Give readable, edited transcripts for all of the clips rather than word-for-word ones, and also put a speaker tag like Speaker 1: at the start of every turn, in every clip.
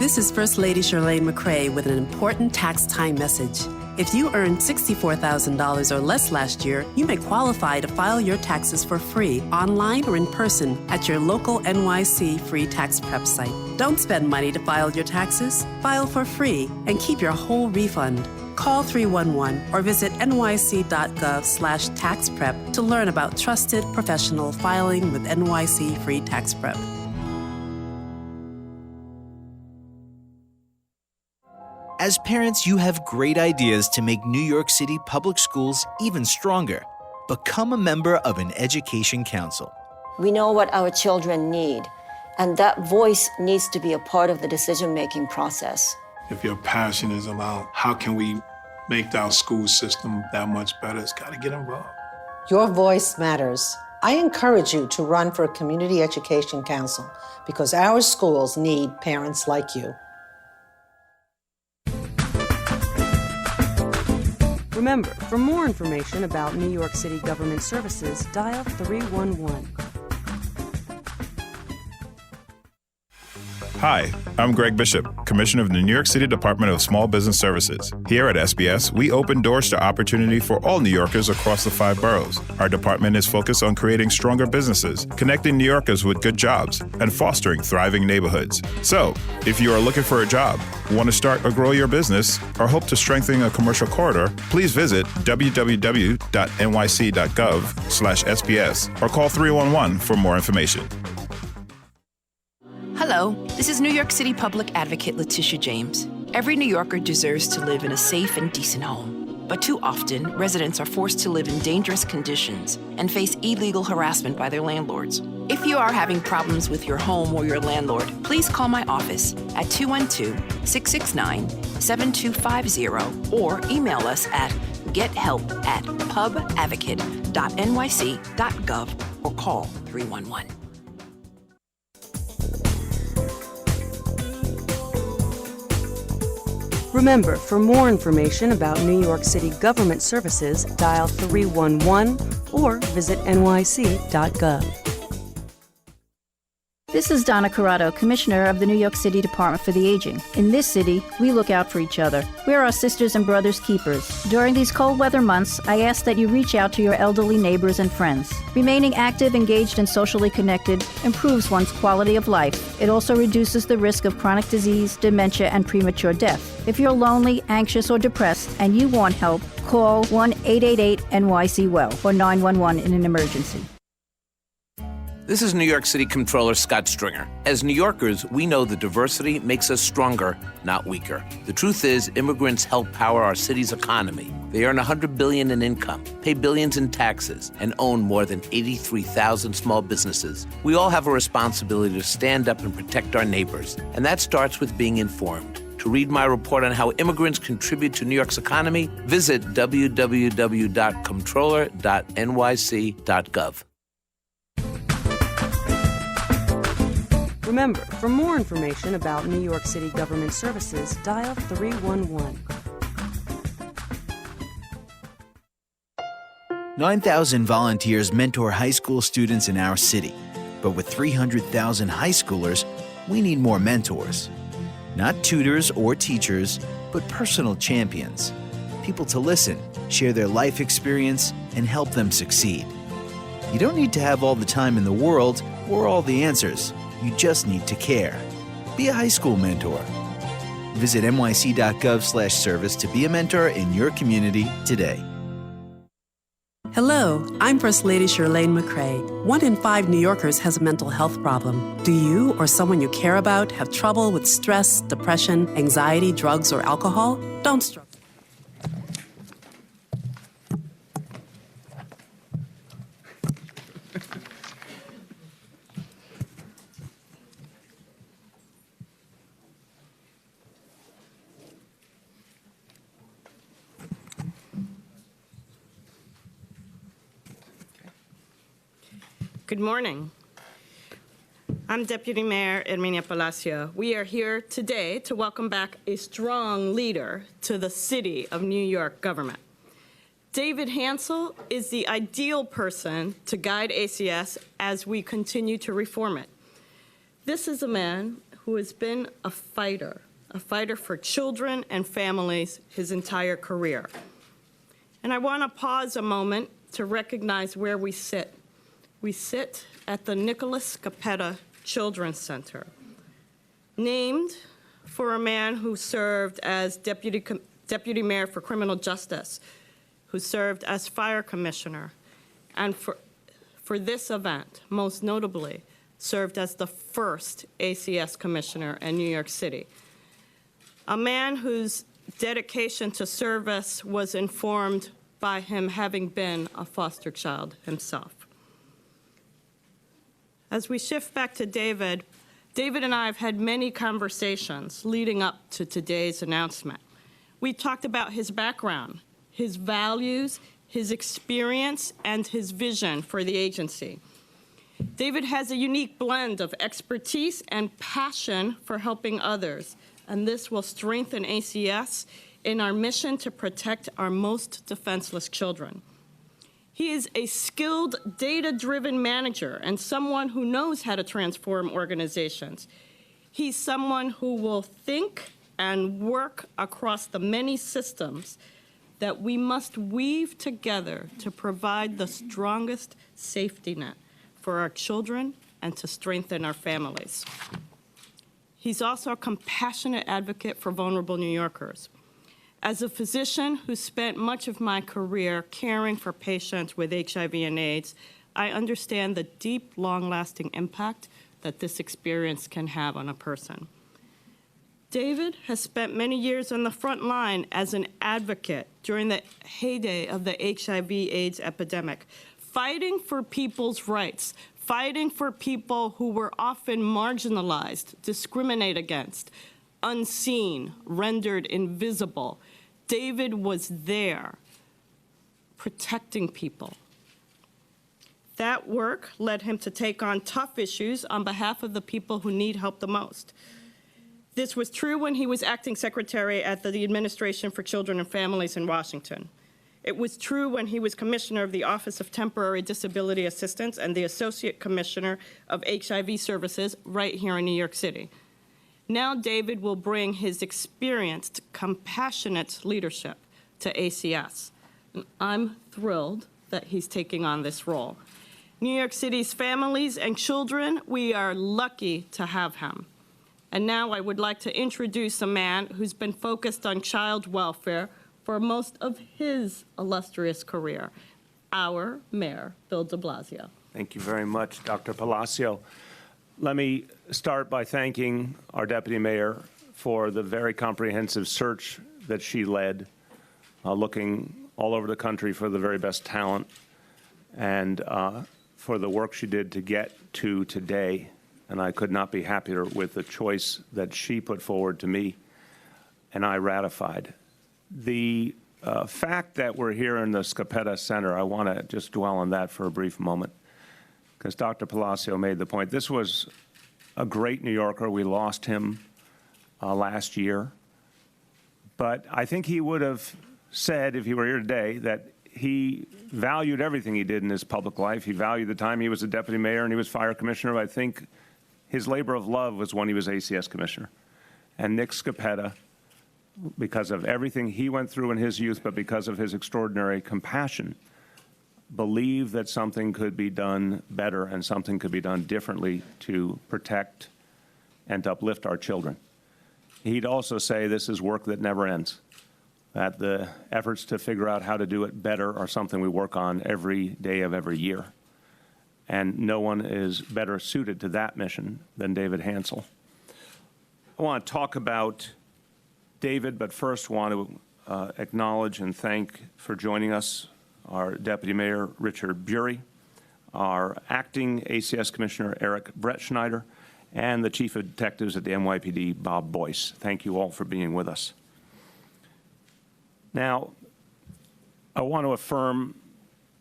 Speaker 1: This is First Lady Shirlane McCray with an important tax time message. If you earned $64,000 or less last year, you may qualify to file your taxes for free, online or in person, at your local NYC free tax prep site. Don't spend money to file your taxes. File for free and keep your whole refund. Call 311 or visit nyc.gov/taxprep to learn about trusted professional filing with NYC free tax prep.
Speaker 2: As parents, you have great ideas to make New York City public schools even stronger. Become a member of an education council.
Speaker 3: We know what our children need, and that voice needs to be a part of the decision-making process.
Speaker 4: If your passion is about how can we make our school system that much better, it's got to get involved.
Speaker 5: Your voice matters. I encourage you to run for a community education council because our schools need parents like you.
Speaker 6: Remember, for more information about New York City government services, dial 311.
Speaker 7: Hi, I'm Greg Bishop, Commissioner of the New York City Department of Small Business Services. Here at SBS, we open doors to opportunity for all New Yorkers across the 5 boroughs. Our department is focused on creating stronger businesses, connecting New Yorkers with good jobs, and fostering thriving neighborhoods. So, if you are looking for a job, want to start or grow your business, or hope to strengthen a commercial corridor, please visit www.nyc.gov/SBS or call 311 for more information.
Speaker 8: Hello, this is New York City Public Advocate Letitia James. Every New Yorker deserves to live in a safe and decent home. But too often, residents are forced to live in dangerous conditions and face illegal harassment by their landlords. If you are having problems with your home or your landlord, please call my office at 212-669-7250 or email us at gethelp@pubadvocate.nyc.gov or call 311.
Speaker 6: Remember, for more information about New York City government services, dial 311 or visit nyc.gov.
Speaker 9: This is Donna Corrado, Commissioner of the New York City Department for the Aging. In this city, we look out for each other. We're our sisters and brothers keepers. During these cold weather months, I ask that you reach out to your elderly neighbors and friends. Remaining active, engaged, and socially connected improves one's quality of life. It also reduces the risk of chronic disease, dementia, and premature death. If you're lonely, anxious, or depressed, and you want help, call 1-888-NYC-WELL or 911 in an emergency.
Speaker 10: This is New York City Comptroller Scott Stringer. As New Yorkers, we know that diversity makes us stronger, not weaker. The truth is, immigrants help power our city's economy. They earn $100 billion in income, pay billions in taxes, and own more than 83,000 small businesses. We all have a responsibility to stand up and protect our neighbors, and that starts with being informed. To read my report on how immigrants contribute to New York's economy, visit www.comptroller.nyc.gov.
Speaker 6: Remember, for more information about New York City government services, dial 311.
Speaker 2: 9,000 volunteers mentor high school students in our city. But with 300,000 high schoolers, we need more mentors. Not tutors or teachers, but personal champions. People to listen, share their life experience, and help them succeed. You don't need to have all the time in the world or all the answers. You just need to care. Be a high school mentor. Visit nyc.gov/service to be a mentor in your community today.
Speaker 1: Hello, I'm First Lady Shirlane McCray. 1 in 5 New Yorkers has a mental health problem. Do you or someone you care about have trouble with stress, depression, anxiety, drugs, or alcohol? Don't struggle.
Speaker 11: Good morning. I'm Deputy Mayor Herminia Blasio. We are here today to welcome back a strong leader to the City of New York government. David Hansell is the ideal person to guide ACS as we continue to reform it. This is a man who has been a fighter for children and families his entire career. And I want to pause a moment to recognize where we sit. We sit at the Nicholas Scoppetta Children's Center, named for a man who served as Deputy Mayor for Criminal Justice, who served as Fire Commissioner, and for this event, most notably, served as the first ACS Commissioner in New York City. A man whose dedication to service was informed by him having been a foster child himself. As we shift back to David and I have had many conversations leading up to today's announcement. We talked about his background, his values, his experience, and his vision for the agency. David has a unique blend of expertise and passion for helping others, and this will strengthen ACS in our mission to protect our most defenseless children. He is a skilled, data-driven manager and someone who knows how to transform organizations. He's someone who will think and work across the many systems that we must weave together to provide the strongest safety net for our children and to strengthen our families. He's also a compassionate advocate for vulnerable New Yorkers. As a physician who spent much of my career caring for patients with HIV and AIDS, I understand the deep, long-lasting impact that this experience can have on a person. David has spent many years on the front line as an advocate during the heyday of the HIV/AIDS epidemic, fighting for people's rights, fighting for people who were often marginalized, discriminated against, unseen, rendered invisible. David was there, protecting people. That work led him to take on tough issues on behalf of the people who need help the most. This was true when he was acting secretary at the Administration for Children and Families in Washington. It was true when he was commissioner of the Office of Temporary Disability Assistance and the Associate Commissioner of HIV Services right here in New York City. Now David will bring his experienced, compassionate leadership to ACS. And I'm thrilled that he's taking on this role. New York City's families and children, we are lucky to have him. And now I would like to introduce a man who's been focused on child welfare for most of his illustrious career, our Mayor, Bill de Blasio.
Speaker 12: Thank you very much, Dr. Blasio. Let me start by thanking our Deputy Mayor for the very comprehensive search that she led, looking all over the country for the very best talent, and for the work she did to get to today. And I could not be happier with the choice that she put forward to me, and I ratified. The fact that we're here in the Scoppetta Center, I want to just dwell on that for a brief moment, because Dr. Blasio made the point. This was a great New Yorker. We lost him last year. But I think he would have said, if he were here today, that he valued everything he did in his public life. He valued the time he was a deputy mayor and he was fire commissioner. I think his labor of love was when he was ACS commissioner. And Nick Scoppetta, because of everything he went through in his youth, but because of his extraordinary compassion, believed that something could be done better and something could be done differently to protect and to uplift our children. He'd also say this is work that never ends, that the efforts to figure out how to do it better are something we work on every day of every year. And no one is better suited to that mission than David Hansell. I want to talk about David, but first want to acknowledge and thank for joining us our Deputy Mayor Richard Bury, our acting ACS Commissioner Eric Brettschneider, and the Chief of Detectives at the NYPD, Bob Boyce. Thank you all for being with us. Now, I want to affirm,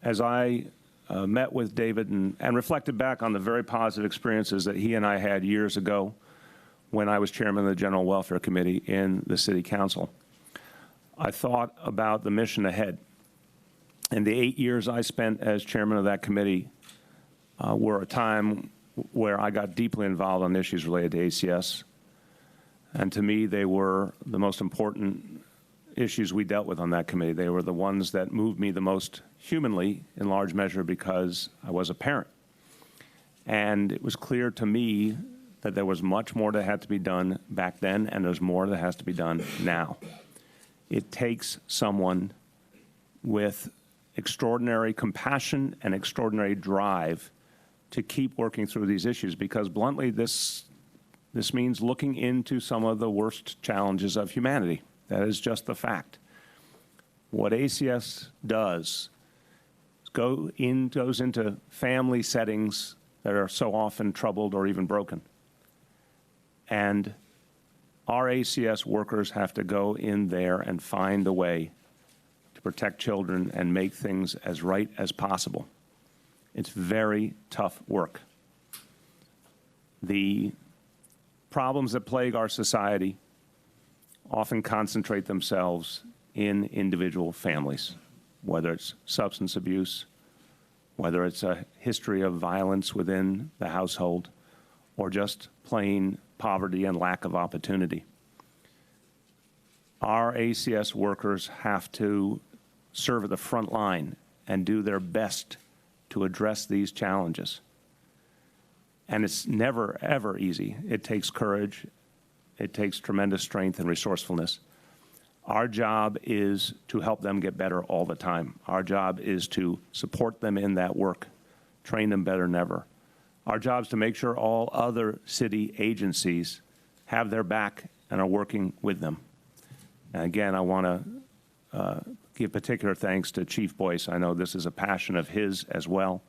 Speaker 12: as I met with David and reflected back on the very positive experiences that he and I had years ago when I was chairman of the General Welfare Committee in the City Council, I thought about the mission ahead. And the 8 years I spent as chairman of that committee were a time where I got deeply involved on issues related to ACS And to me, they were the most important issues we dealt with on that committee. They were the ones that moved me the most humanly, in large measure because I was a parent. And it was clear to me that there was much more that had to be done back then, and there's more that has to be done now. It takes someone with extraordinary compassion and extraordinary drive to keep working through these issues, because bluntly, this means looking into some of the worst challenges of humanity. That is just the fact. What ACS does is goes into family settings that are so often troubled or even broken. And our ACS workers have to go in there and find a way to protect children and make things as right as possible. It's very tough work. The problems that plague our society often concentrate themselves in individual families, whether it's substance abuse, whether it's a history of violence within the household, or just plain poverty and lack of opportunity. Our ACS workers have to serve at the front line and do their best to address these challenges. And it's never, ever easy. It takes courage. It takes tremendous strength and resourcefulness. Our job is to help them get better all the time. Our job is to support them in that work, train them better than ever. Our job is to make sure all other city agencies have their back and are working with them. And again, I want to give particular thanks to Chief Boyce. I know this is a passion of his as well,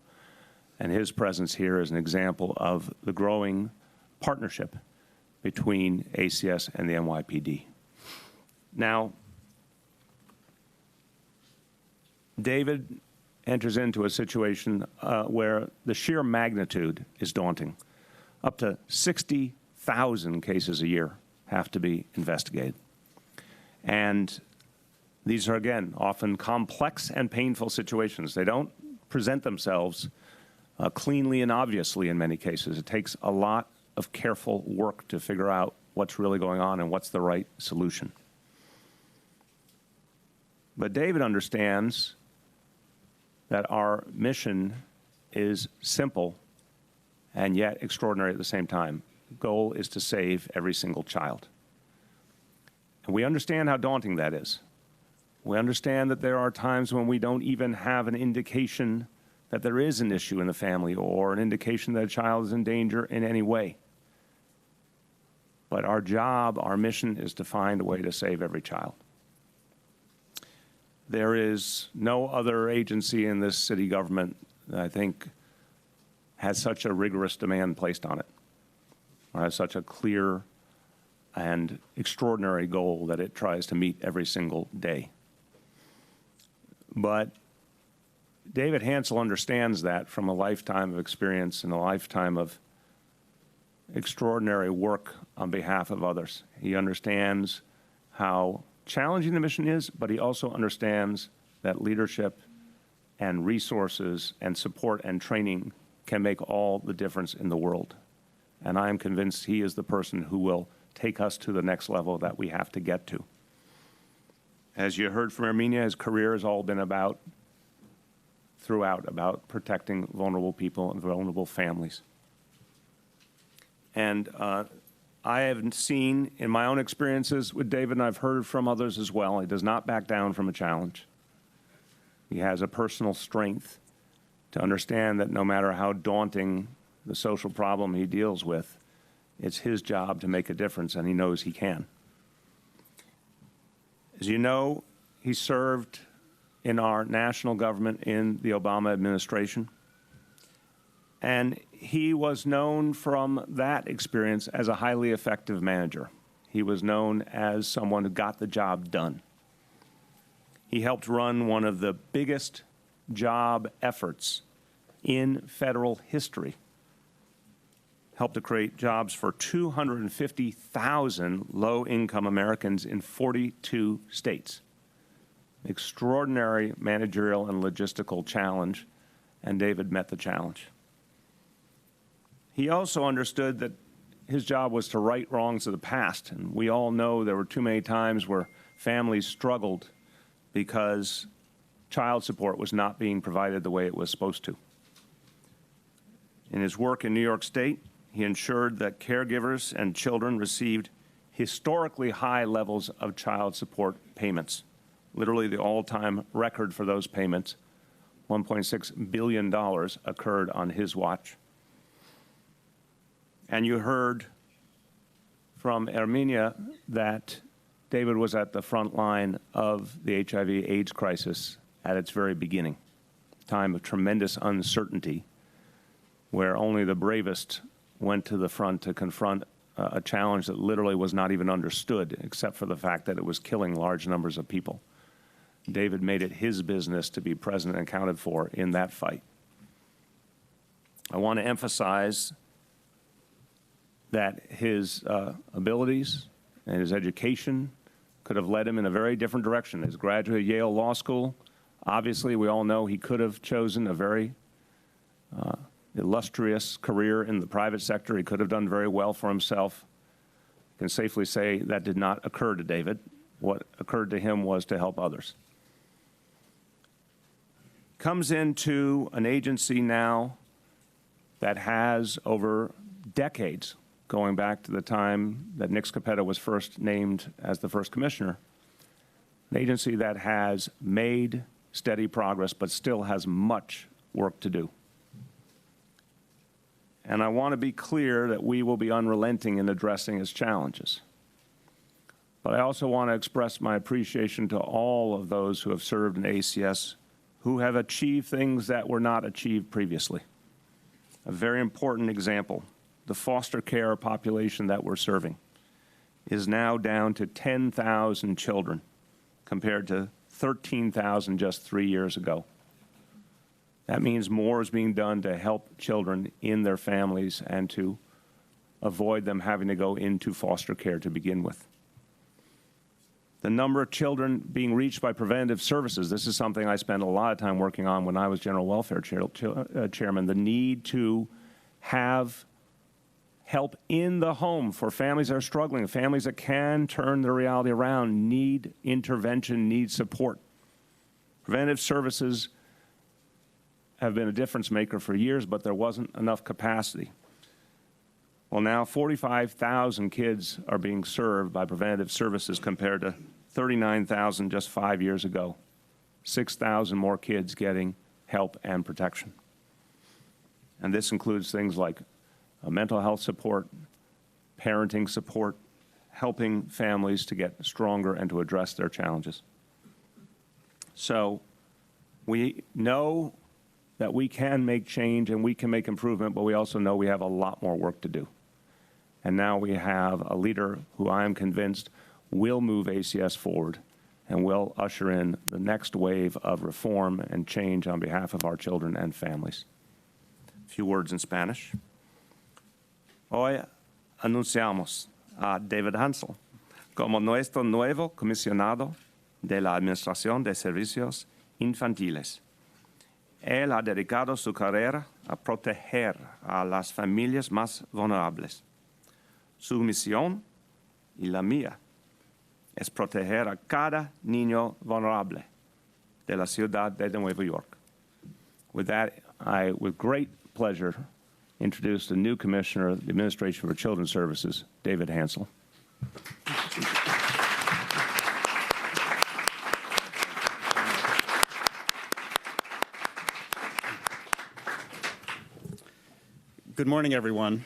Speaker 12: and his presence here is an example of the growing partnership between ACS and the NYPD. Now, David enters into a situation where the sheer magnitude is daunting. Up to 60,000 cases a year have to be investigated. And these are, again, often complex and painful situations. They don't present themselves cleanly and obviously in many cases. It takes a lot of careful work to figure out what's really going on and what's the right solution. But David understands that our mission is simple and yet extraordinary at the same time. The goal is to save every single child. And we understand how daunting that is. We understand that there are times when we don't even have an indication that there is an issue in the family or an indication that a child is in danger in any way. But our job, our mission, is to find a way to save every child. There is no other agency in this city government that I think has such a rigorous demand placed on it, or has such a clear and extraordinary goal that it tries to meet every single day. But David Hansell understands that from a lifetime of experience and a lifetime of extraordinary work on behalf of others. He understands how challenging the mission is, but he also understands that leadership and resources and support and training can make all the difference in the world. And I am convinced he is the person who will take us to the next level that we have to get to. As you heard from Armenia, his career has all been about protecting vulnerable people and vulnerable families. And I have seen in my own experiences with David, and I've heard from others as well, he does not back down from a challenge. He has a personal strength to understand that no matter how daunting the social problem he deals with, it's his job to make a difference, and he knows he can. As you know, he served in our national government in the Obama administration. And he was known from that experience as a highly effective manager. He was known as someone who got the job done. He helped run one of the biggest job efforts in federal history. Helped to create jobs for 250,000 low-income Americans in 42 states. Extraordinary managerial and logistical challenge, and David met the challenge. He also understood that his job was to right wrongs of the past. And we all know there were too many times where families struggled because child support was not being provided the way it was supposed to. In his work in New York State, he ensured that caregivers and children received historically high levels of child support payments, literally the all-time record for those payments. $1.6 billion occurred on his watch. And you heard from Herminia that David was at the front line of the HIV/AIDS crisis at its very beginning, a time of tremendous uncertainty, where only the bravest went to the front to confront a challenge that literally was not even understood, except for the fact that it was killing large numbers of people. David made it his business to be present and accounted for in that fight. I want to emphasize that his abilities and his education could have led him in a very different direction. His graduate at Yale Law School, obviously we all know he could have chosen a very illustrious career in the private sector. He could have done very well for himself. I can safely say that did not occur to David. What occurred to him was to help others. Comes into an agency now that has over decades, going back to the time that Nick Scoppetta was first named as the first commissioner, an agency that has made steady progress but still has much work to do. And I want to be clear that we will be unrelenting in addressing its challenges. But I also want to express my appreciation to all of those who have served in ACS who have achieved things that were not achieved previously. A very important example, the foster care population that we're serving is now down to 10,000 children compared to 13,000 just 3 years ago. That means more is being done to help children in their families and to avoid them having to go into foster care to begin with. The number of children being reached by preventative services, this is something I spent a lot of time working on when I was General Welfare Chairman. The need to have help in the home for families that are struggling, families that can turn their reality around, need intervention, need support. Preventative services have been a difference maker for years, but there wasn't enough capacity. Well, now 45,000 kids are being served by preventative services compared to 39,000 just 5 years ago. 6,000 more kids getting help and protection. And this includes things like mental health support, parenting support, helping families to get stronger and to address their challenges. So we know that we can make change and we can make improvement, but we also know we have a lot more work to do. And now we have a leader who I am convinced will move ACS forward and will usher in the next wave of reform and change on behalf of our children and families. A few words in Spanish. Hoy anunciamos a David Hansell como nuestro nuevo comisionado de la Administración de Servicios Infantiles. Él ha dedicado su carrera a proteger a las familias más vulnerables. Su misión y la mía es proteger a cada niño vulnerable de la ciudad de Nueva York. With that, I, with great pleasure, introduce the new Commissioner of the Administration for Children's Services, David Hansell.
Speaker 13: Good morning, everyone.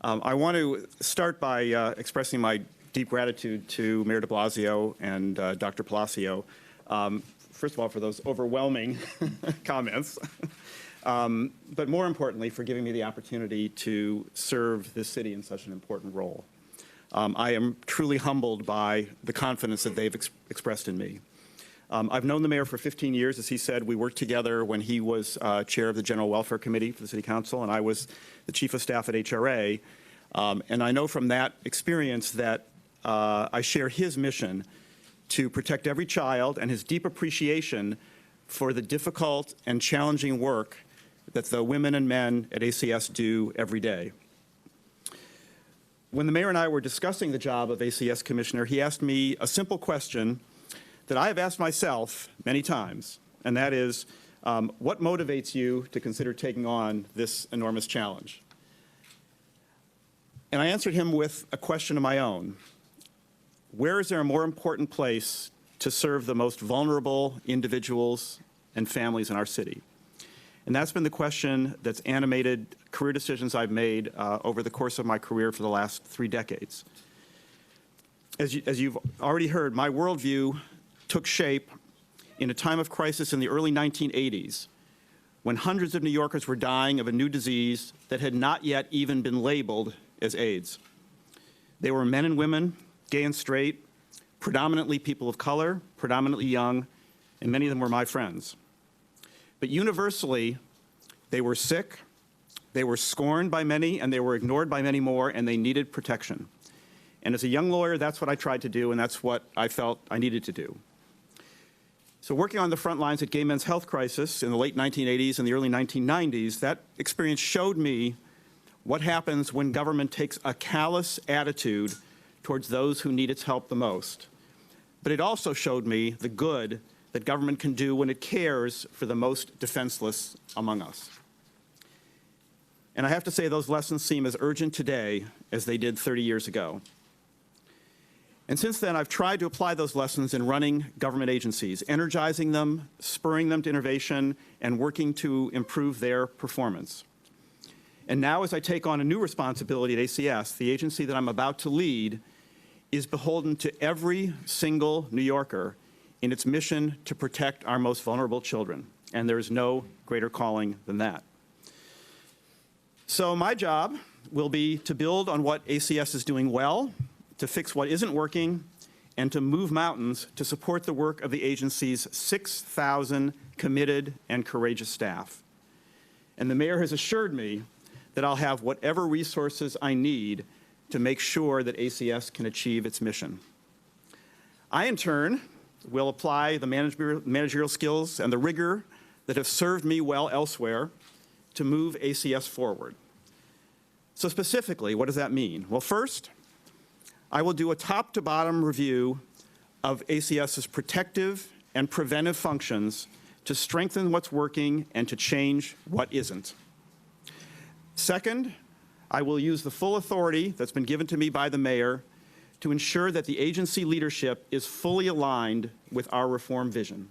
Speaker 13: I want to start by expressing my deep gratitude to Mayor de Blasio and Dr. Palacio, first of all, for those overwhelming comments, but more importantly, for giving me the opportunity to serve this city in such an important role. I am truly humbled by the confidence that they've expressed in me. I've known the mayor for 15 years. As he said, we worked together when he was chair of the General Welfare Committee for the City Council, and I was the chief of staff at HRA. And I know from that experience that I share his mission to protect every child and his deep appreciation for the difficult and challenging work that the women and men at ACS do every day. When the mayor and I were discussing the job of ACS commissioner, he asked me a simple question that I have asked myself many times, and that is, what motivates you to consider taking on this enormous challenge? And I answered him with a question of my own. Where is there a more important place to serve the most vulnerable individuals and families in our city? And that's been the question that's animated career decisions I've made over the course of my career for the last 3 decades. As you've already heard, my worldview took shape in a time of crisis in the early 1980s, when hundreds of New Yorkers were dying of a new disease that had not yet even been labeled as AIDS. They were men and women, gay and straight, predominantly people of color, predominantly young, and many of them were my friends. But universally, they were sick, they were scorned by many, and they were ignored by many more, and they needed protection. And as a young lawyer, that's what I tried to do, and that's what I felt I needed to do. So working on the front lines at gay men's health crisis in the late 1980s and the early 1990s, that experience showed me what happens when government takes a callous attitude towards those who need its help the most. But it also showed me the good that government can do when it cares for the most defenseless among us. And I have to say those lessons seem as urgent today as they did 30 years ago. And since then, I've tried to apply those lessons in running government agencies, energizing them, spurring them to innovation, and working to improve their performance. And now, as I take on a new responsibility at ACS, the agency that I'm about to lead is beholden to every single New Yorker in its mission to protect our most vulnerable children. And there is no greater calling than that. So my job will be to build on what ACS is doing well, to fix what isn't working, and to move mountains to support the work of the agency's 6,000 committed and courageous staff. And the mayor has assured me that I'll have whatever resources I need to make sure that ACS can achieve its mission. I, in turn, will apply the managerial skills and the rigor that have served me well elsewhere to move ACS forward. So specifically, what does that mean? Well, first, I will do a top-to-bottom review of ACS's protective and preventive functions to strengthen what's working and to change what isn't. Second, I will use the full authority that's been given to me by the mayor to ensure that the agency leadership is fully aligned with our reform vision.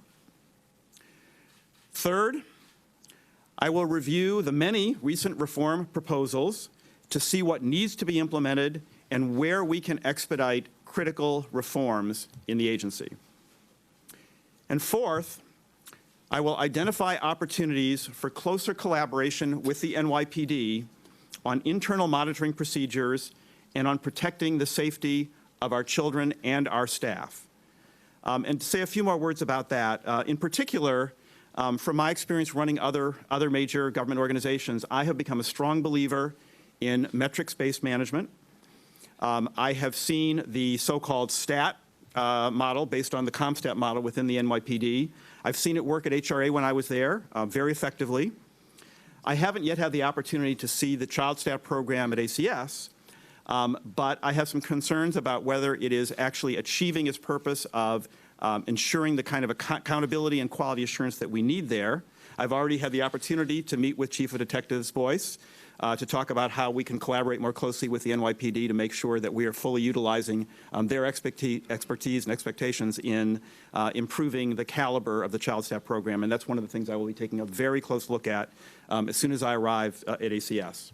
Speaker 13: Third, I will review the many recent reform proposals to see what needs to be implemented and where we can expedite critical reforms in the agency. And fourth, I will identify opportunities for closer collaboration with the NYPD on internal monitoring procedures and on protecting the safety of our children and our staff. And to say a few more words about that, in particular, from my experience running other major government organizations, I have become a strong believer in metrics-based management. I have seen the so-called STAT model based on the CompStat model within the NYPD. I've seen it work at HRA when I was there very effectively. I haven't yet had the opportunity to see the Child Stat program at ACS, but I have some concerns about whether it is actually achieving its purpose of ensuring the kind of accountability and quality assurance that we need there. I've already had the opportunity to meet with Chief of Detectives Boyce to talk about how we can collaborate more closely with the NYPD to make sure that we are fully utilizing their expertise and expectations in improving the caliber of the Child Stat program. And that's one of the things I will be taking a very close look at as soon as I arrive at ACS.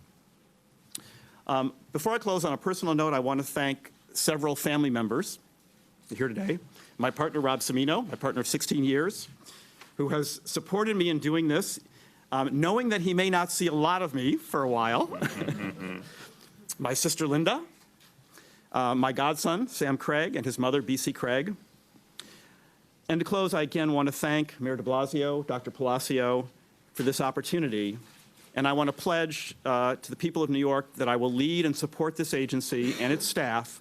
Speaker 13: Before I close, on a personal note, I want to thank several family members here today. My partner, Rob Cimino, my partner of 16 years, who has supported me in doing this, knowing that he may not see a lot of me for a while. My sister, Linda, my godson, Sam Craig, and his mother, B.C. Craig. And to close, I again want to thank Mayor de Blasio, Dr. Palacio, for this opportunity. And I want to pledge to the people of New York that I will lead and support this agency and its staff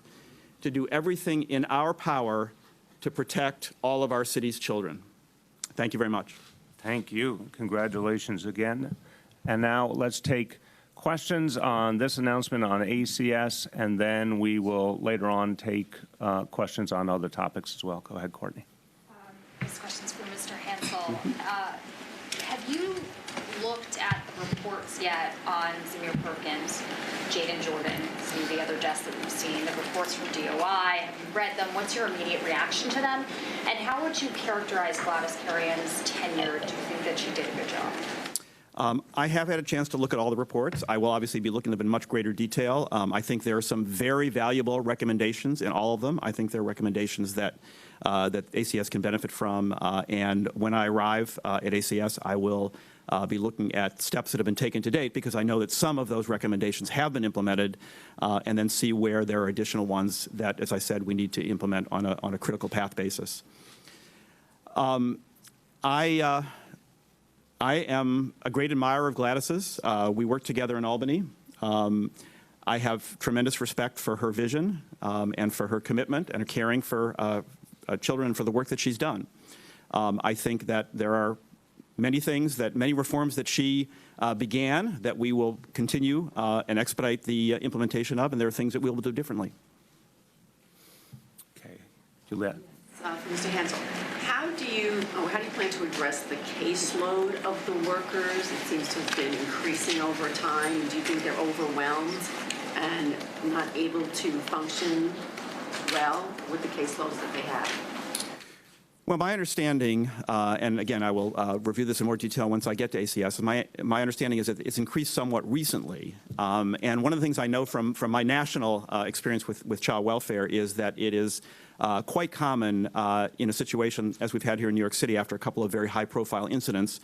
Speaker 13: to do everything in our power to protect all of our city's children. Thank you very much.
Speaker 12: Thank you. Congratulations again. And now let's take questions on this announcement on ACS, and then we will later on take questions on other topics as well. Go ahead, Courtney.
Speaker 14: This question's for Mr. Hansell. Have you looked at the reports yet on Zamir Perkins, Jaden Jordan, some of the other deaths that we've seen, the reports from DOI? Have you read them? What's your immediate reaction to them? And how would you characterize Gladys Carrion's tenure? Do you think that she did a good job?
Speaker 13: I have had a chance to look at all the reports. I will obviously be looking at them in much greater detail. I think there are some very valuable recommendations in all of them. I think there are recommendations that ACS can benefit from. And when I arrive at ACS, I will be looking at steps that have been taken to date, because I know that some of those recommendations have been implemented, and then see where there are additional ones that, as I said, we need to implement on a critical path basis. I am a great admirer of Gladys's. We worked together in Albany. I have tremendous respect for her vision and for her commitment and her caring for children and for the work that she's done. I think that there are many reforms that she began that we will continue and expedite the implementation of, and there are things that we will do differently.
Speaker 12: Okay, Juliette.
Speaker 15: For Mr. Hansell, how do you plan to address the caseload of the workers? It seems to have been increasing over time. Do you think they're overwhelmed and not able to function well with the caseloads that they have?
Speaker 13: Well, my understanding, and again, I will review this in more detail once I get to ACS, my understanding is that it's increased somewhat recently. And one of the things I know from my national experience with child welfare is that it is quite common in a situation, as we've had here in New York City after a couple of very high-profile incidents,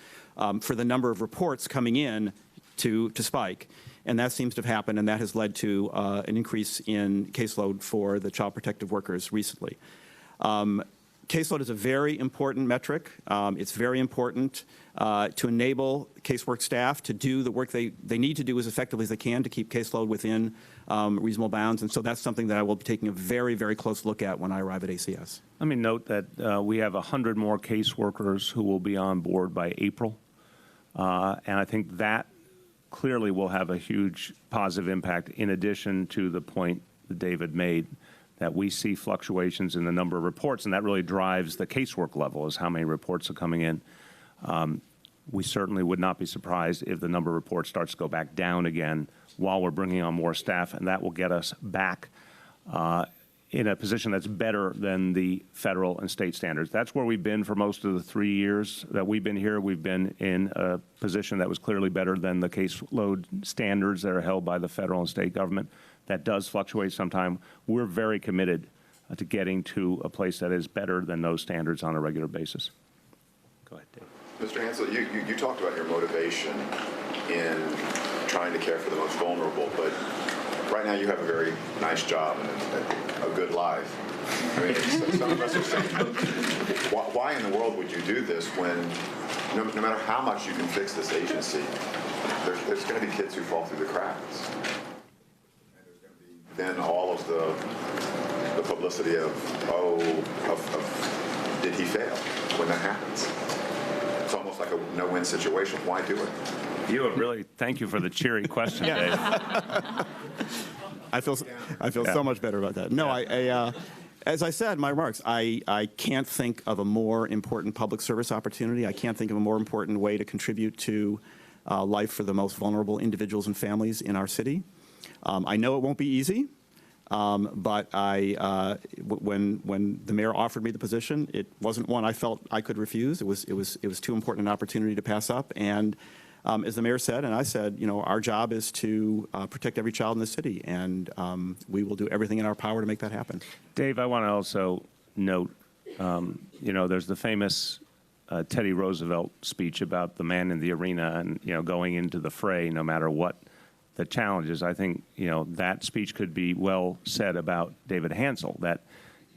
Speaker 13: for the number of reports coming in to spike. And that seems to have happened, and that has led to an increase in caseload for the child protective workers recently. Caseload is a very important metric. It's very important to enable casework staff to do the work they need to do as effectively as they can to keep caseload within reasonable bounds. And so that's something that I will be taking a very, very close look at when I arrive at ACS.
Speaker 12: Let me note that we have 100 more caseworkers who will be on board by April. And I think that clearly will have a huge positive impact, in addition to the point that David made, that we see fluctuations in the number of reports, and that really drives the casework level, is how many reports are coming in. We certainly would not be surprised if the number of reports starts to go back down again while we're bringing on more staff, and that will get us back in a position that's better than the federal and state standards. That's where we've been for most of the 3 years that we've been here. We've been in a position that was clearly better than the caseload standards that are held by the federal and state government. That does fluctuate sometime. We're very committed to getting to a place that is better than those standards on a regular basis. Go ahead, Dave.
Speaker 16: Mr. Hansell, you talked about your motivation in trying to care for the most vulnerable, but right now you have a very nice job and a good life. I mean, some of us are saying, why in the world would you do this when, no matter how much you can fix this agency, there's going to be kids who fall through the cracks. Then all of the publicity of did he fail when that happens? It's almost like a no-win situation. Why do it?
Speaker 12: Thank you for the cheery question, Dave.
Speaker 13: I feel so much better about that. No, as I said in my remarks, I can't think of a more important public service opportunity. I can't think of a more important way to contribute to life for the most vulnerable individuals and families in our city. I know it won't be easy, but when the mayor offered me the position, it wasn't one I felt I could refuse. It was too important an opportunity to pass up. And as the mayor said, and I said, our job is to protect every child in the city, and we will do everything in our power to make that happen.
Speaker 12: Dave, I want to also note, there's the famous Teddy Roosevelt speech about the man in the arena and, going into the fray no matter what the challenges. I think, that speech could be well said about David Hansell, that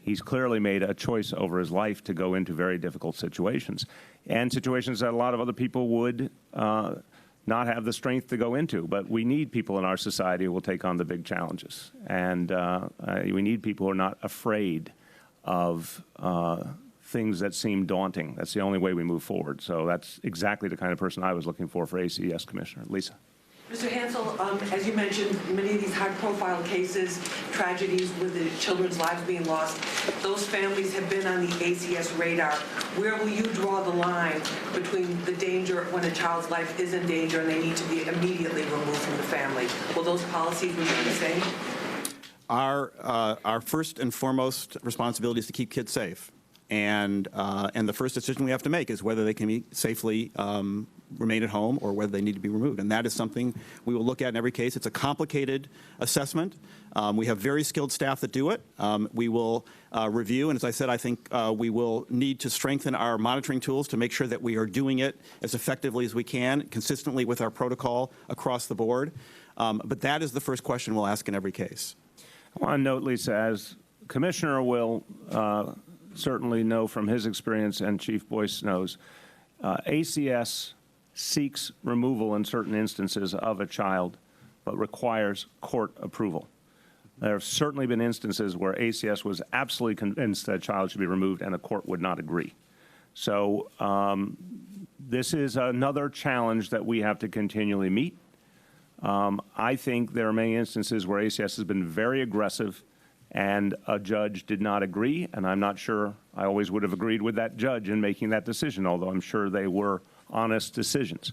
Speaker 12: he's clearly made a choice over his life to go into very difficult situations, and situations that a lot of other people would not have the strength to go into. But we need people in our society who will take on the big challenges. And we need people who are not afraid of things that seem daunting. That's the only way we move forward. So that's exactly the kind of person I was looking for ACS Commissioner. Lisa.
Speaker 17: Mr. Hansell, as you mentioned, many of these high-profile cases, tragedies with the children's lives being lost, those families have been on the ACS radar. Where will you draw the line between the danger when a child's life is in danger and they need to be immediately removed from the family? Will those policies remain the same?
Speaker 13: Our first and foremost responsibility is to keep kids safe. And the first decision we have to make is whether they can be safely remain at home or whether they need to be removed. And that is something we will look at in every case. It's a complicated assessment. We have very skilled staff that do it. We will review, and as I said, I think we will need to strengthen our monitoring tools to make sure that we are doing it as effectively as we can, consistently with our protocol across the board. But that is the first question we'll ask in every case.
Speaker 12: I want to note, Lisa, as Commissioner will certainly know from his experience, and Chief Boyce knows, ACS seeks removal in certain instances of a child, but requires court approval. There have certainly been instances where ACS was absolutely convinced that a child should be removed and the court would not agree. So this is another challenge that we have to continually meet. I think there are many instances where ACS has been very aggressive and a judge did not agree, and I'm not sure I always would have agreed with that judge in making that decision, although I'm sure they were honest decisions.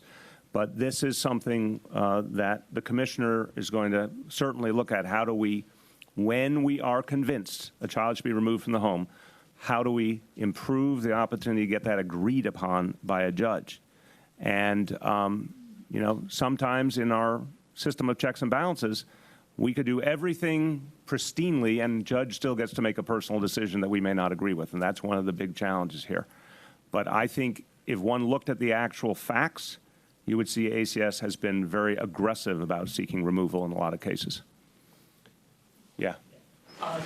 Speaker 12: But this is something that the Commissioner is going to certainly look at. How do we, when we are convinced a child should be removed from the home, how do we improve the opportunity to get that agreed upon by a judge? And, you know, sometimes in our system of checks and balances, we could do everything pristinely and the judge still gets to make a personal decision that we may not agree with, and that's one of the big challenges here. But I think if one looked at the actual facts, you would see ACS has been very aggressive about seeking removal in a lot of cases. Yeah.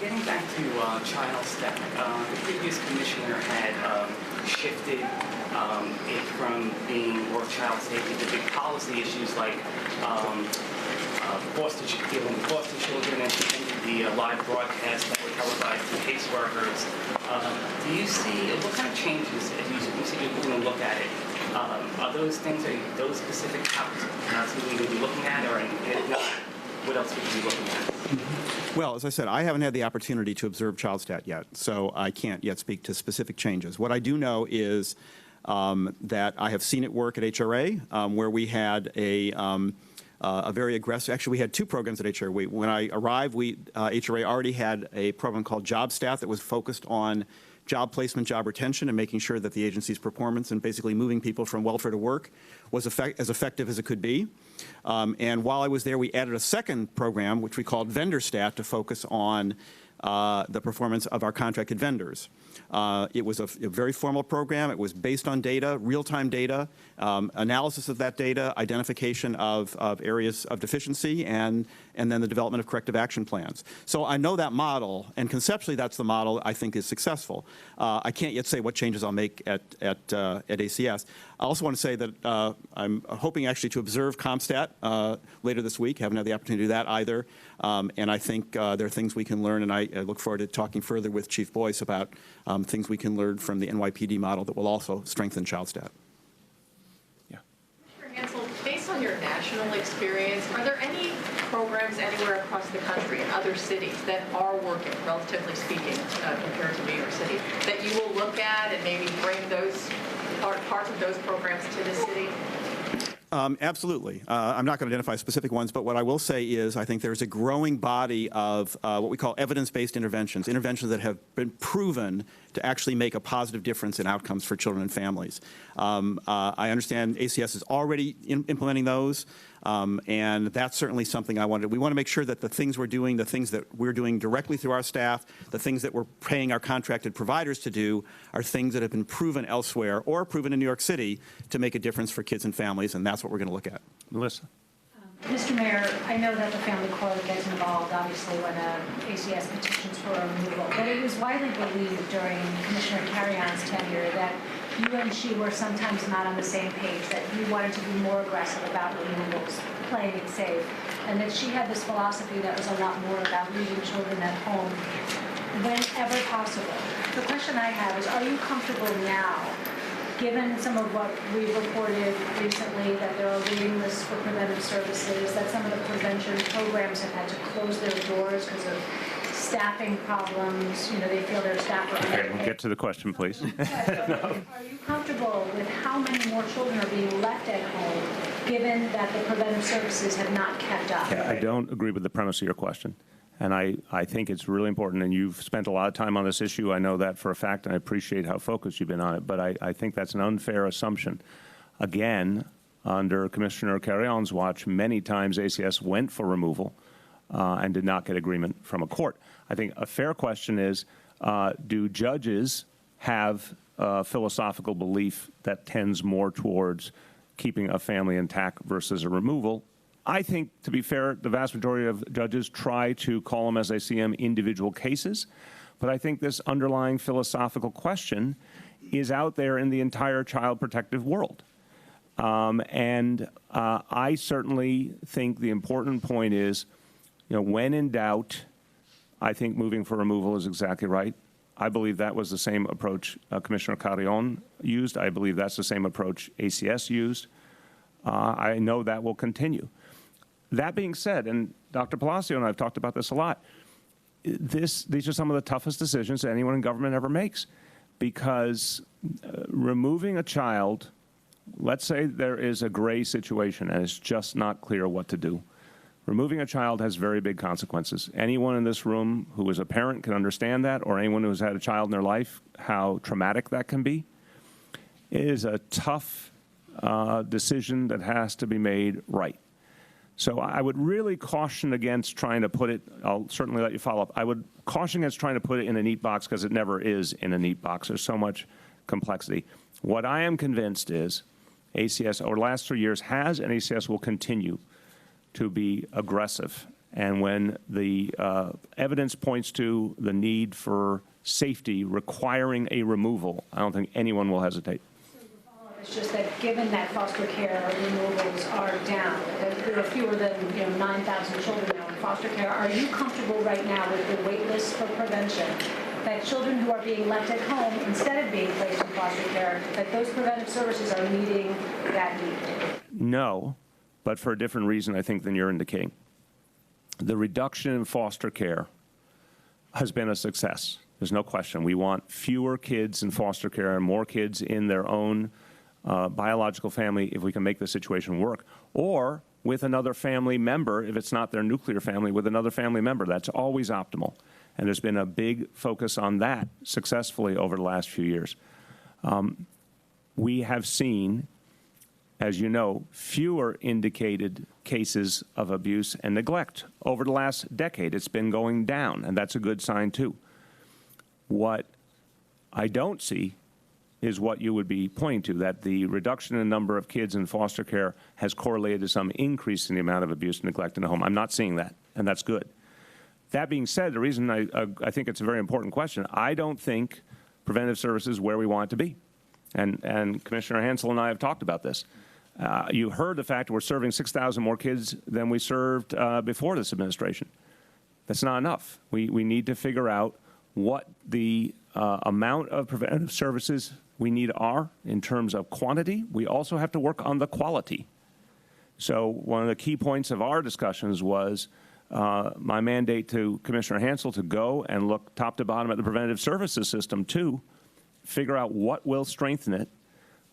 Speaker 18: Getting back to child step, the previous commissioner had shifted it from being more child safety to big policy issues like dealing with foster children and the live broadcasts that were televised to caseworkers. Do you see, what kind of changes, as you said you're going to look at it, are those things, those specific topics something you'll be looking at, or if not, what else would you be looking at?
Speaker 13: Well, as I said, I haven't had the opportunity to observe ChildStat yet, so I can't yet speak to specific changes. What I do know is that I have seen it work at HRA, where we had a very aggressive, actually we had two programs at HRA. When I arrived, HRA already had a program called JobStat that was focused on job placement, job retention, and making sure that the agency's performance and basically moving people from welfare to work was as effective as it could be. And while I was there, we added a second program, which we called VendorStat, to focus on the performance of our contracted vendors. It was a very formal program. It was based on data, real-time data, analysis of that data, identification of areas of deficiency, and then the development of corrective action plans. So I know that model, and conceptually that's the model I think is successful. I can't yet say what changes I'll make at ACS. I also want to say that I'm hoping actually to observe CompStat later this week. Haven't had the opportunity to do that either. And I think there are things we can learn, and I look forward to talking further with Chief Boyce about things we can learn from the NYPD model that will also strengthen ChildStat.
Speaker 19: Mr. Hansell, based on your national experience, are there any programs anywhere across the country in other cities that are working, relatively speaking, compared to New York City, that you will look at and maybe bring those parts of those programs to the city?
Speaker 13: Absolutely. I'm not going to identify specific ones, but what I will say is I think there's a growing body of what we call evidence-based interventions, interventions that have been proven to actually make a positive difference in outcomes for children and families. I understand ACS is already implementing those, and that's certainly something we want to make sure that the things we're doing, the things that we're doing directly through our staff, the things that we're paying our contracted providers to do are things that have been proven elsewhere or proven in New York City to make a difference for kids and families, and that's what we're going to look at.
Speaker 12: Melissa.
Speaker 20: Mr. Mayor, I know that the family court gets involved, obviously, when ACS petitions for removal, but it was widely believed during Commissioner Carrion's tenure that you and she were sometimes not on the same page, that you wanted to be more aggressive about removals, playing it safe, and that she had this philosophy that was a lot more about leaving children at home whenever possible. The question I have is, are you comfortable now given some of what we've reported recently, that there are waiting lists for preventive services, that some of the prevention programs have had to close their doors because of staffing problems, they feel their staff are
Speaker 12: Okay,
Speaker 20: underpaid.
Speaker 12: get to the question, please.
Speaker 20: Are you comfortable with how many more children are being left at home, given that the preventive services have not kept up?
Speaker 12: I don't agree with the premise of your question. And I think it's really important, and you've spent a lot of time on this issue. I know that for a fact, and I appreciate how focused you've been on it. But I think that's an unfair assumption. Again, under Commissioner Carrion's watch, many times ACS went for removal and did not get agreement from a court. I think a fair question is, do judges have a philosophical belief that tends more towards keeping a family intact versus a removal? I think, to be fair, the vast majority of judges try to call them, as they see them, individual cases. But I think this underlying philosophical question is out there in the entire child protective world. I certainly think the important point is, when in doubt, I think moving for removal is exactly right. I believe that was the same approach Commissioner Carrion used. I believe that's the same approach ACS used. I know that will continue. That being said, and Dr. Blasio and I have talked about this a lot, these are some of the toughest decisions that anyone in government ever makes, because removing a child, let's say there is a gray situation and it's just not clear what to do. Removing a child has very big consequences. Anyone in this room who is a parent can understand that, or anyone who has had a child in their life, how traumatic that can be. It is a tough decision that has to be made right. So I would really caution against trying to put it, I'll certainly let you follow up, I would caution against trying to put it in a neat box, because it never is in a neat box. There's so much complexity. What I am convinced is ACS, over the last 3 years, has and ACS will continue to be aggressive. And when the evidence points to the need for safety requiring a removal, I don't think anyone will hesitate.
Speaker 20: It's just that given that foster care removals are down, there are fewer than 9,000 children now in foster care, are you comfortable right now with the wait list for prevention, that children who are being left at home instead of being placed in foster care, that those preventive services are meeting that need?
Speaker 12: No, but for a different reason, I think, than you're indicating. The reduction in foster care has been a success. There's no question. We want fewer kids in foster care and more kids in their own biological family if we can make the situation work, or with another family member, if it's not their nuclear family, with another family member. That's always optimal. And there's been a big focus on that successfully over the last few years. We have seen, as you know, fewer indicated cases of abuse and neglect. Over the last decade, it's been going down, and that's a good sign too. What I don't see is what you would be pointing to, that the reduction in the number of kids in foster care has correlated to some increase in the amount of abuse and neglect in the home. I'm not seeing that, and that's good. That being said, the reason I think it's a very important question, I don't think preventive services is where we want it to be. And Commissioner Hansell and I have talked about this. You heard the fact we're serving 6,000 more kids than we served before this administration. That's not enough. We need to figure out what the amount of preventive services we need are in terms of quantity. We also have to work on the quality. So one of the key points of our discussions was my mandate to Commissioner Hansell to go and look top to bottom at the preventative services system too, figure out what will strengthen it,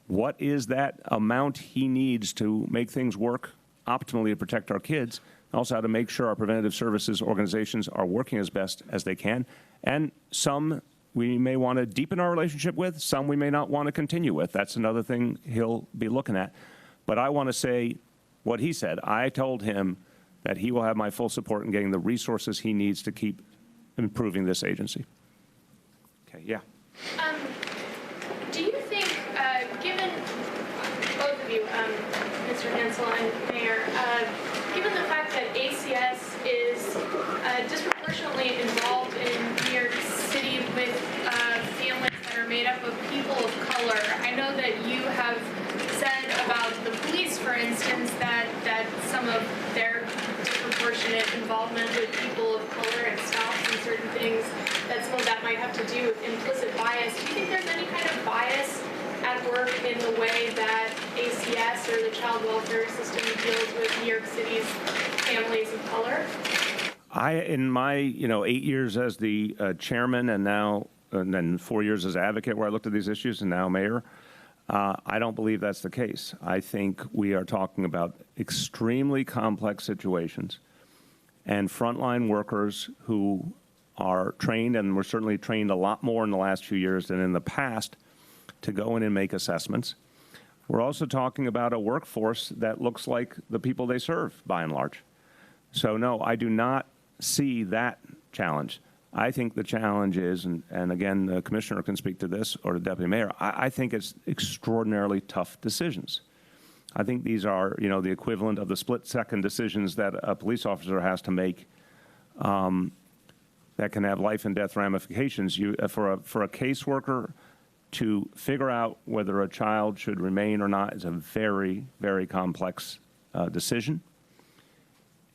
Speaker 12: what is that amount he needs to make things work optimally to protect our kids, also how to make sure our preventative services organizations are working as best as they can, and some we may want to deepen our relationship with, some we may not want to continue with. That's another thing he'll be looking at. But I want to say what he said. I told him that he will have my full support in getting the resources he needs to keep improving this agency. Okay, yeah.
Speaker 19: Do you think, given both of you, Mr. Hansell and Mayor, given the fact that ACS is disproportionately involved in New York City with families that are made up of people of color, I know that you have said about the police, for instance, that some of their disproportionate involvement with people of color and stops and certain things, that some of that might have to do with implicit bias. Do you think there's any kind of bias at work in the way that ACS or the child welfare system deals with New York City's families of color?
Speaker 12: In my 8 years as the chairman and then 4 years as advocate where I looked at these issues and now mayor, I don't believe that's the case. I think we are talking about extremely complex situations and frontline workers who are trained, and we're certainly trained a lot more in the last few years than in the past, to go in and make assessments. We're also talking about a workforce that looks like the people they serve, by and large. So no, I do not see that challenge. I think the challenge is, and again, the commissioner can speak to this, or the deputy mayor, I think it's extraordinarily tough decisions. I think these are, the equivalent of the split-second decisions that a police officer has to make that can have life and death ramifications. For a caseworker to figure out whether a child should remain or not is a very, very complex decision,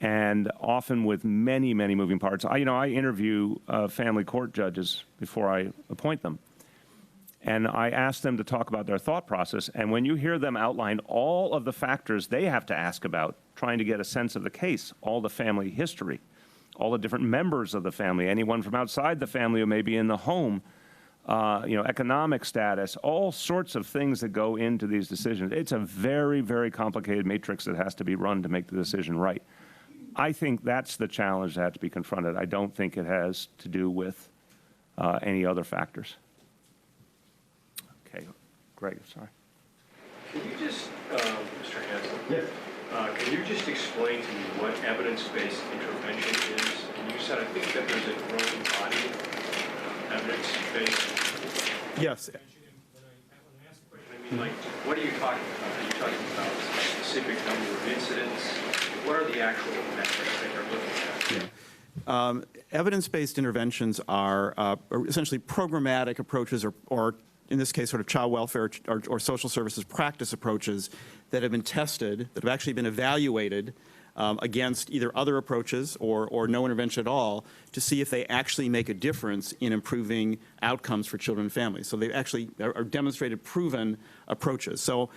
Speaker 12: and often with many, many moving parts. I interview family court judges before I appoint them, and I ask them to talk about their thought process. And when you hear them outline all of the factors they have to ask about, trying to get a sense of the case, all the family history, all the different members of the family, anyone from outside the family who may be in the home, economic status, all sorts of things that go into these decisions. It's a very, very complicated matrix that has to be run to make the decision right. I think that's the challenge that has to be confronted. I don't think it has to do with any other factors. Okay, Greg, sorry.
Speaker 21: Can you just, Mr. Hansell? Yes. Can you just explain to me what evidence-based intervention is? And you said, I think that there's a growing body of evidence-based.
Speaker 13: Yes.
Speaker 21: I mean, what are you talking about? Are you talking about a specific number of incidents? What are the actual metrics that you're looking at?
Speaker 13: Yeah. Evidence-based interventions are essentially programmatic approaches, or in this case, sort of child welfare or social services practice approaches that have been tested, that have actually been evaluated against either other approaches or no intervention at all, to see if they actually make a difference in improving outcomes for children and families. So they actually are demonstrated, proven approaches. So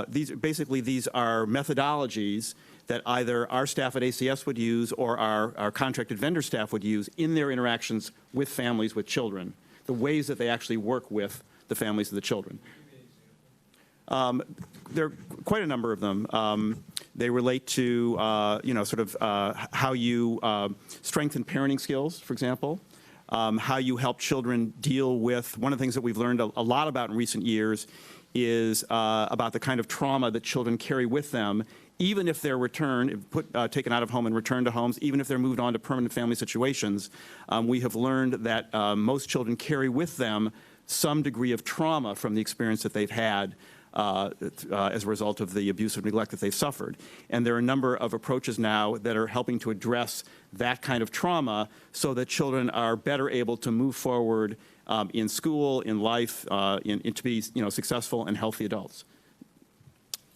Speaker 13: these are methodologies that either our staff at ACS would use or our contracted vendor staff would use in their interactions with families with children, the ways that they actually work with the families of the children. There are quite a number of them. They relate to, how you strengthen parenting skills, for example, how you help children deal with, one of the things that we've learned a lot about in recent years is about the kind of trauma that children carry with them, even if they're taken out of home and returned to homes, even if they're moved on to permanent family situations. We have learned that most children carry with them some degree of trauma from the experience that they've had as a result of the abuse or neglect that they've suffered. And there are a number of approaches now that are helping to address that kind of trauma so that children are better able to move forward in school, in life, to be successful and healthy adults.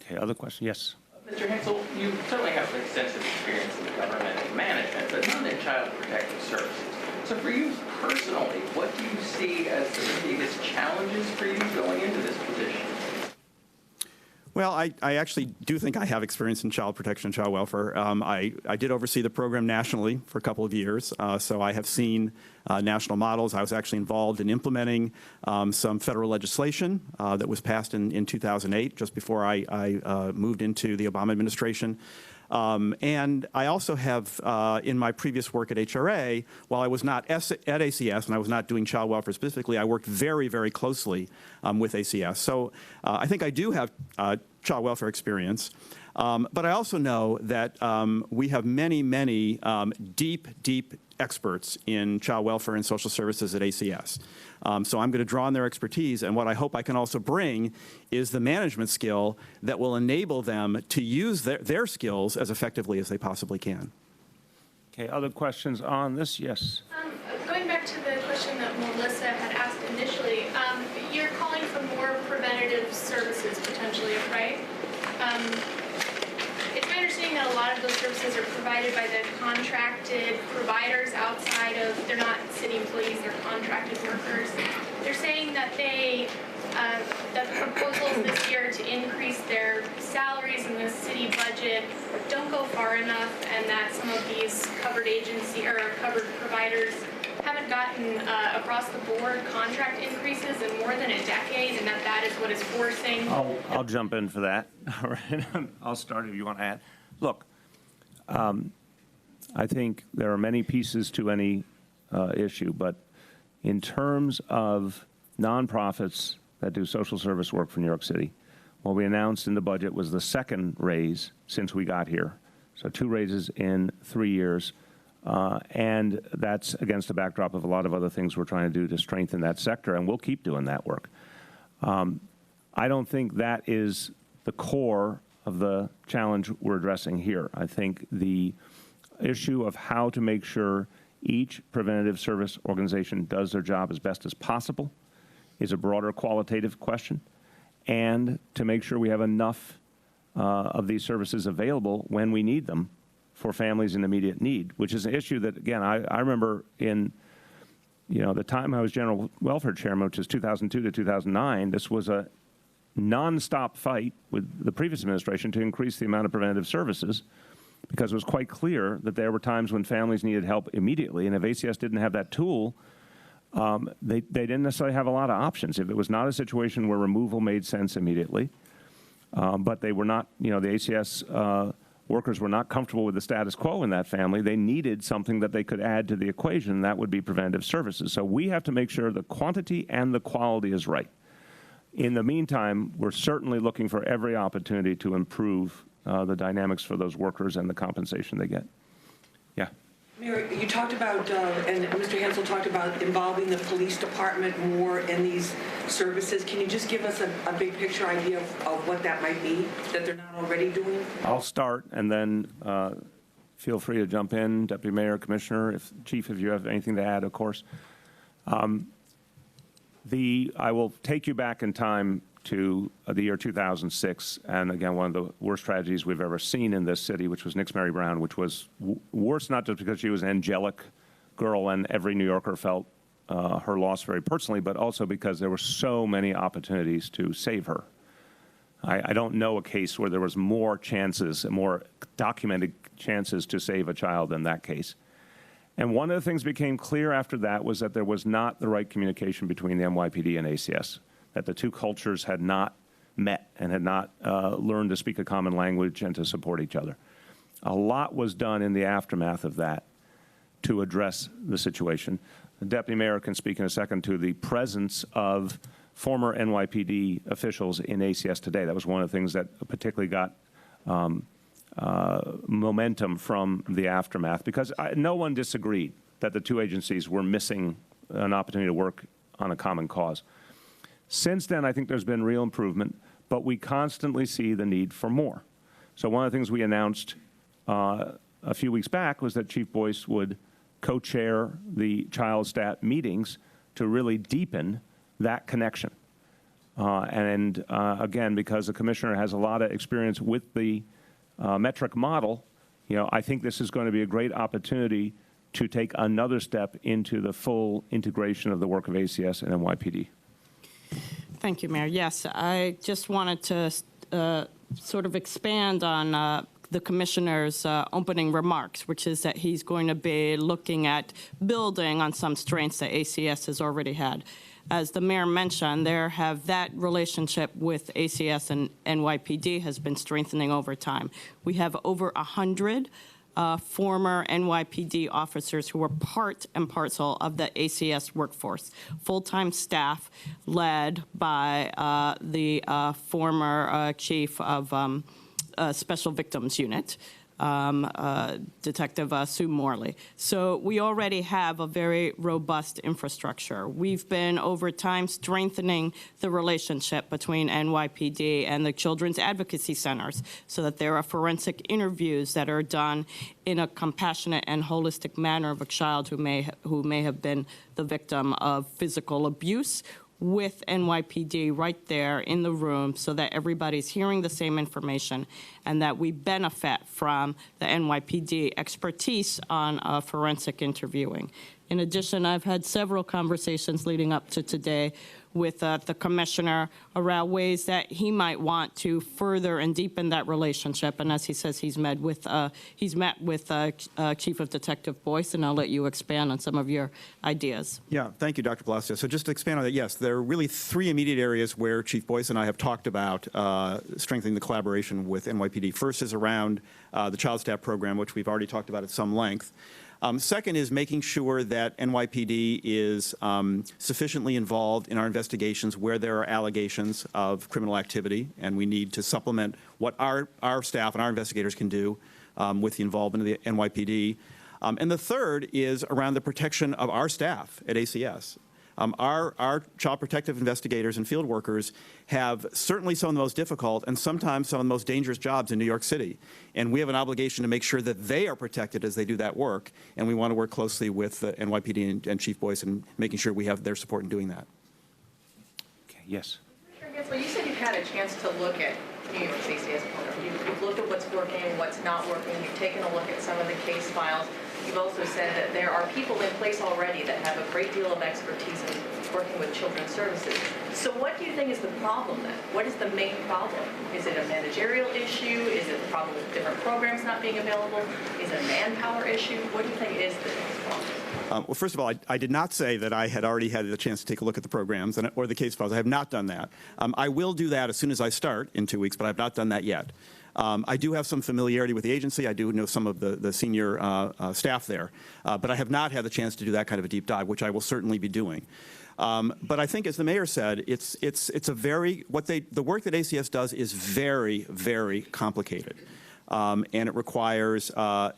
Speaker 12: Okay, other question? Yes.
Speaker 22: Mr. Hansell, you certainly have extensive experience in the government and management, but not in child protective services. So for you personally, what do you see as the biggest challenges for you going into this position?
Speaker 13: Well, I actually do think I have experience in child protection and child welfare. I did oversee the program nationally for a couple of years, so I have seen national models. I was actually involved in implementing some federal legislation that was passed in 2008, just before I moved into the Obama administration. And I also have, in my previous work at HRA, while I was not at ACS and I was not doing child welfare specifically, I worked very, very closely with ACS. So I think I do have child welfare experience. But I also know that we have many, many deep experts in child welfare and social services at ACS. So I'm going to draw on their expertise, and what I hope I can also bring is the management skill that will enable them to use their skills as effectively as they possibly can.
Speaker 12: Okay, other questions on this? Yes.
Speaker 19: Going back to the question that Melissa had asked initially, you're calling for more preventative services potentially, right? It's my understanding that a lot of those services are provided by the contracted providers outside of, they're not city employees, they're contracted workers. They're saying that they
Speaker 3: the proposals this year to increase their salaries in the city budget don't go far enough, and that some of these covered agency or covered providers haven't gotten across the board contract increases in more than a decade, and that is what is forcing.
Speaker 12: I'll jump in for that. All right, I'll start if you want to add. Look, I think there are many pieces to any issue, but in terms of nonprofits that do social service work for New York City, what we announced in the budget was the second raise since we got here. So 2 raises in 3 years. And that's against the backdrop of a lot of other things we're trying to do to strengthen that sector, and we'll keep doing that work. I don't think that is the core of the challenge we're addressing here. I think the issue of how to make sure each preventative service organization does their job as best as possible is a broader qualitative question, and to make sure we have enough of these services available when we need them for families in immediate need, which is an issue that, again, I remember in, the time I was general welfare chairman, which is 2002 to 2009, this was a nonstop fight with the previous administration to increase the amount of preventative services, because it was quite clear that there were times when families needed help immediately, and if ACS didn't have that tool, they didn't necessarily have a lot of options. If it was not a situation where removal made sense immediately, but they were not, the ACS workers were not comfortable with the status quo in that family, they needed something that they could add to the equation, and that would be preventative services. So we have to make sure the quantity and the quality is right. In the meantime, we're certainly looking for every opportunity to improve the dynamics for those workers and the compensation they get. Yeah.
Speaker 17: Mayor, you talked about, and Mr. Hansell talked about involving the police department more in these services. Can you just give us a big picture idea of what that might be that they're not already doing?
Speaker 12: I'll start, and then feel free to jump in, Deputy Mayor, Commissioner, Chief, if you have anything to add, of course. I will take you back in time to the year 2006, and again, one of the worst tragedies we've ever seen in this city, which was Nix Mary Brown, which was worse not just because she was an angelic girl and every New Yorker felt her loss very personally, but also because there were so many opportunities to save her. I don't know a case where there was more chances, more documented chances to save a child than that case. And one of the things became clear after that was that there was not the right communication between the NYPD and ACS, that the two cultures had not met and had not learned to speak a common language and to support each other. A lot was done in the aftermath of that to address the situation. The Deputy Mayor can speak in a second to the presence of former NYPD officials in ACS today. That was one of the things that particularly got momentum from the aftermath, because no one disagreed that the two agencies were missing an opportunity to work on a common cause. Since then, I think there's been real improvement, but we constantly see the need for more. So one of the things we announced a few weeks back was that Chief Boyce would co-chair the child stat meetings to really deepen that connection. Again, because the commissioner has a lot of experience with the metric model, I think this is going to be a great opportunity to take another step into the full integration of the work of ACS and NYPD.
Speaker 11: Thank you, Mayor. Yes, I just wanted to sort of expand on the commissioner's opening remarks, which is that he's going to be looking at building on some strengths that ACS has already had. As the mayor mentioned, that relationship with ACS and NYPD has been strengthening over time. We have over 100 former NYPD officers who were part and parcel of the ACS workforce, full-time staff led by the former chief of Special Victims Unit, Detective Sue Morley. So we already have a very robust infrastructure. We've been, over time, strengthening the relationship between NYPD and the Children's Advocacy Centers so that there are forensic interviews that are done in a compassionate and holistic manner of a child who may have been the victim of physical abuse, with NYPD right there in the room so that everybody's hearing the same information and that we benefit from the NYPD expertise on forensic interviewing. In addition, I've had several conversations leading up to today with the commissioner around ways that he might want to further and deepen that relationship. And as he says, he's met with Chief of Detective Boyce, and I'll let you expand on some of your ideas.
Speaker 13: Yeah, thank you, Dr. Blasio. So just to expand on that, yes, there are really 3 immediate areas where Chief Boyce and I have talked about strengthening the collaboration with NYPD. First is around the Child Staff Program, which we've already talked about at some length. Second is making sure that NYPD is sufficiently involved in our investigations where there are allegations of criminal activity, and we need to supplement what our staff and our investigators can do with the involvement of the NYPD. And the third is around the protection of our staff at ACS. Our child protective investigators and field workers have certainly some of the most difficult and sometimes some of the most dangerous jobs in New York City. And we have an obligation to make sure that they are protected as they do that work. And we want to work closely with the NYPD and Chief Boyce in making sure we have their support in doing that.
Speaker 12: Okay, yes.
Speaker 19: Commissioner Hansell, you said you've had a chance to look at New York's ACS program. You've looked at what's working and what's not working. You've taken a look at some of the case files. You've also said that there are people in place already that have a great deal of expertise in working with children's services. So what do you think is the problem then? What is the main problem? Is it a managerial issue? Is it the problem with different programs not being available? Is it a manpower issue? What do you think is the problem?
Speaker 13: Well, first of all, I did not say that I had already had the chance to take a look at the programs or the case files. I have not done that. I will do that as soon as I start in 2 weeks, but I have not done that yet. I do have some familiarity with the agency. I do know some of the senior staff there, but I have not had the chance to do that kind of a deep dive, which I will certainly be doing. But I think, as the mayor said, the work that ACS does is very, very complicated. And it requires a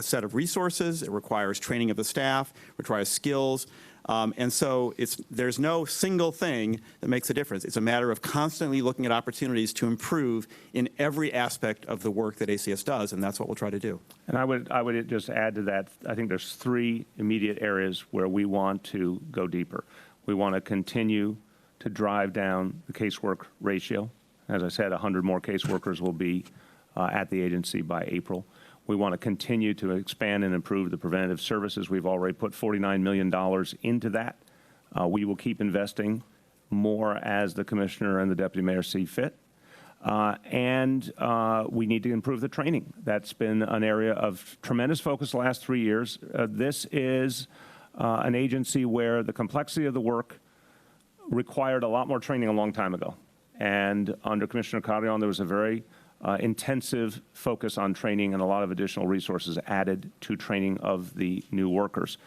Speaker 13: set of resources. It requires training of the staff. It requires skills. And so there's no single thing that makes a difference. It's a matter of constantly looking at opportunities to improve in every aspect of the work that ACS does, and that's what we'll try to do.
Speaker 12: And I would just add to that, I think there's 3 immediate areas where we want to go deeper. We want to continue to drive down the casework ratio. As I said, 100 more caseworkers will be at the agency by April. We want to continue to expand and improve the preventative services. We've already put $49 million into that. We will keep investing more as the commissioner and the deputy mayor see fit. And we need to improve the training. That's been an area of tremendous focus the last 3 years. This is an agency where the complexity of the work required a lot more training a long time ago. And under Commissioner Carrion, there was a very intensive focus on training and a lot of additional resources added to training of the new workers.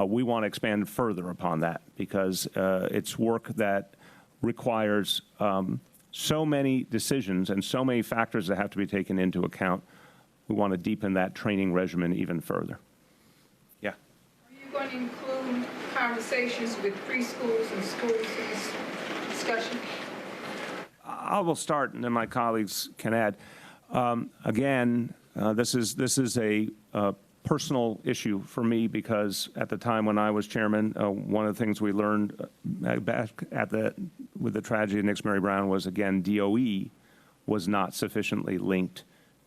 Speaker 12: We want to expand further upon that because it's work that requires so many decisions and so many factors that have to be taken into account. We want to deepen that training regimen even further. Yeah.
Speaker 4: Are you going to include conversations with preschools and schools in this discussion?
Speaker 12: I will start, and then my colleagues can add. Again, this is a personal issue for me because at the time when I was chairman, one of the things we learned back with the tragedy of Nix Mary Brown was, again, DOE was not sufficiently linked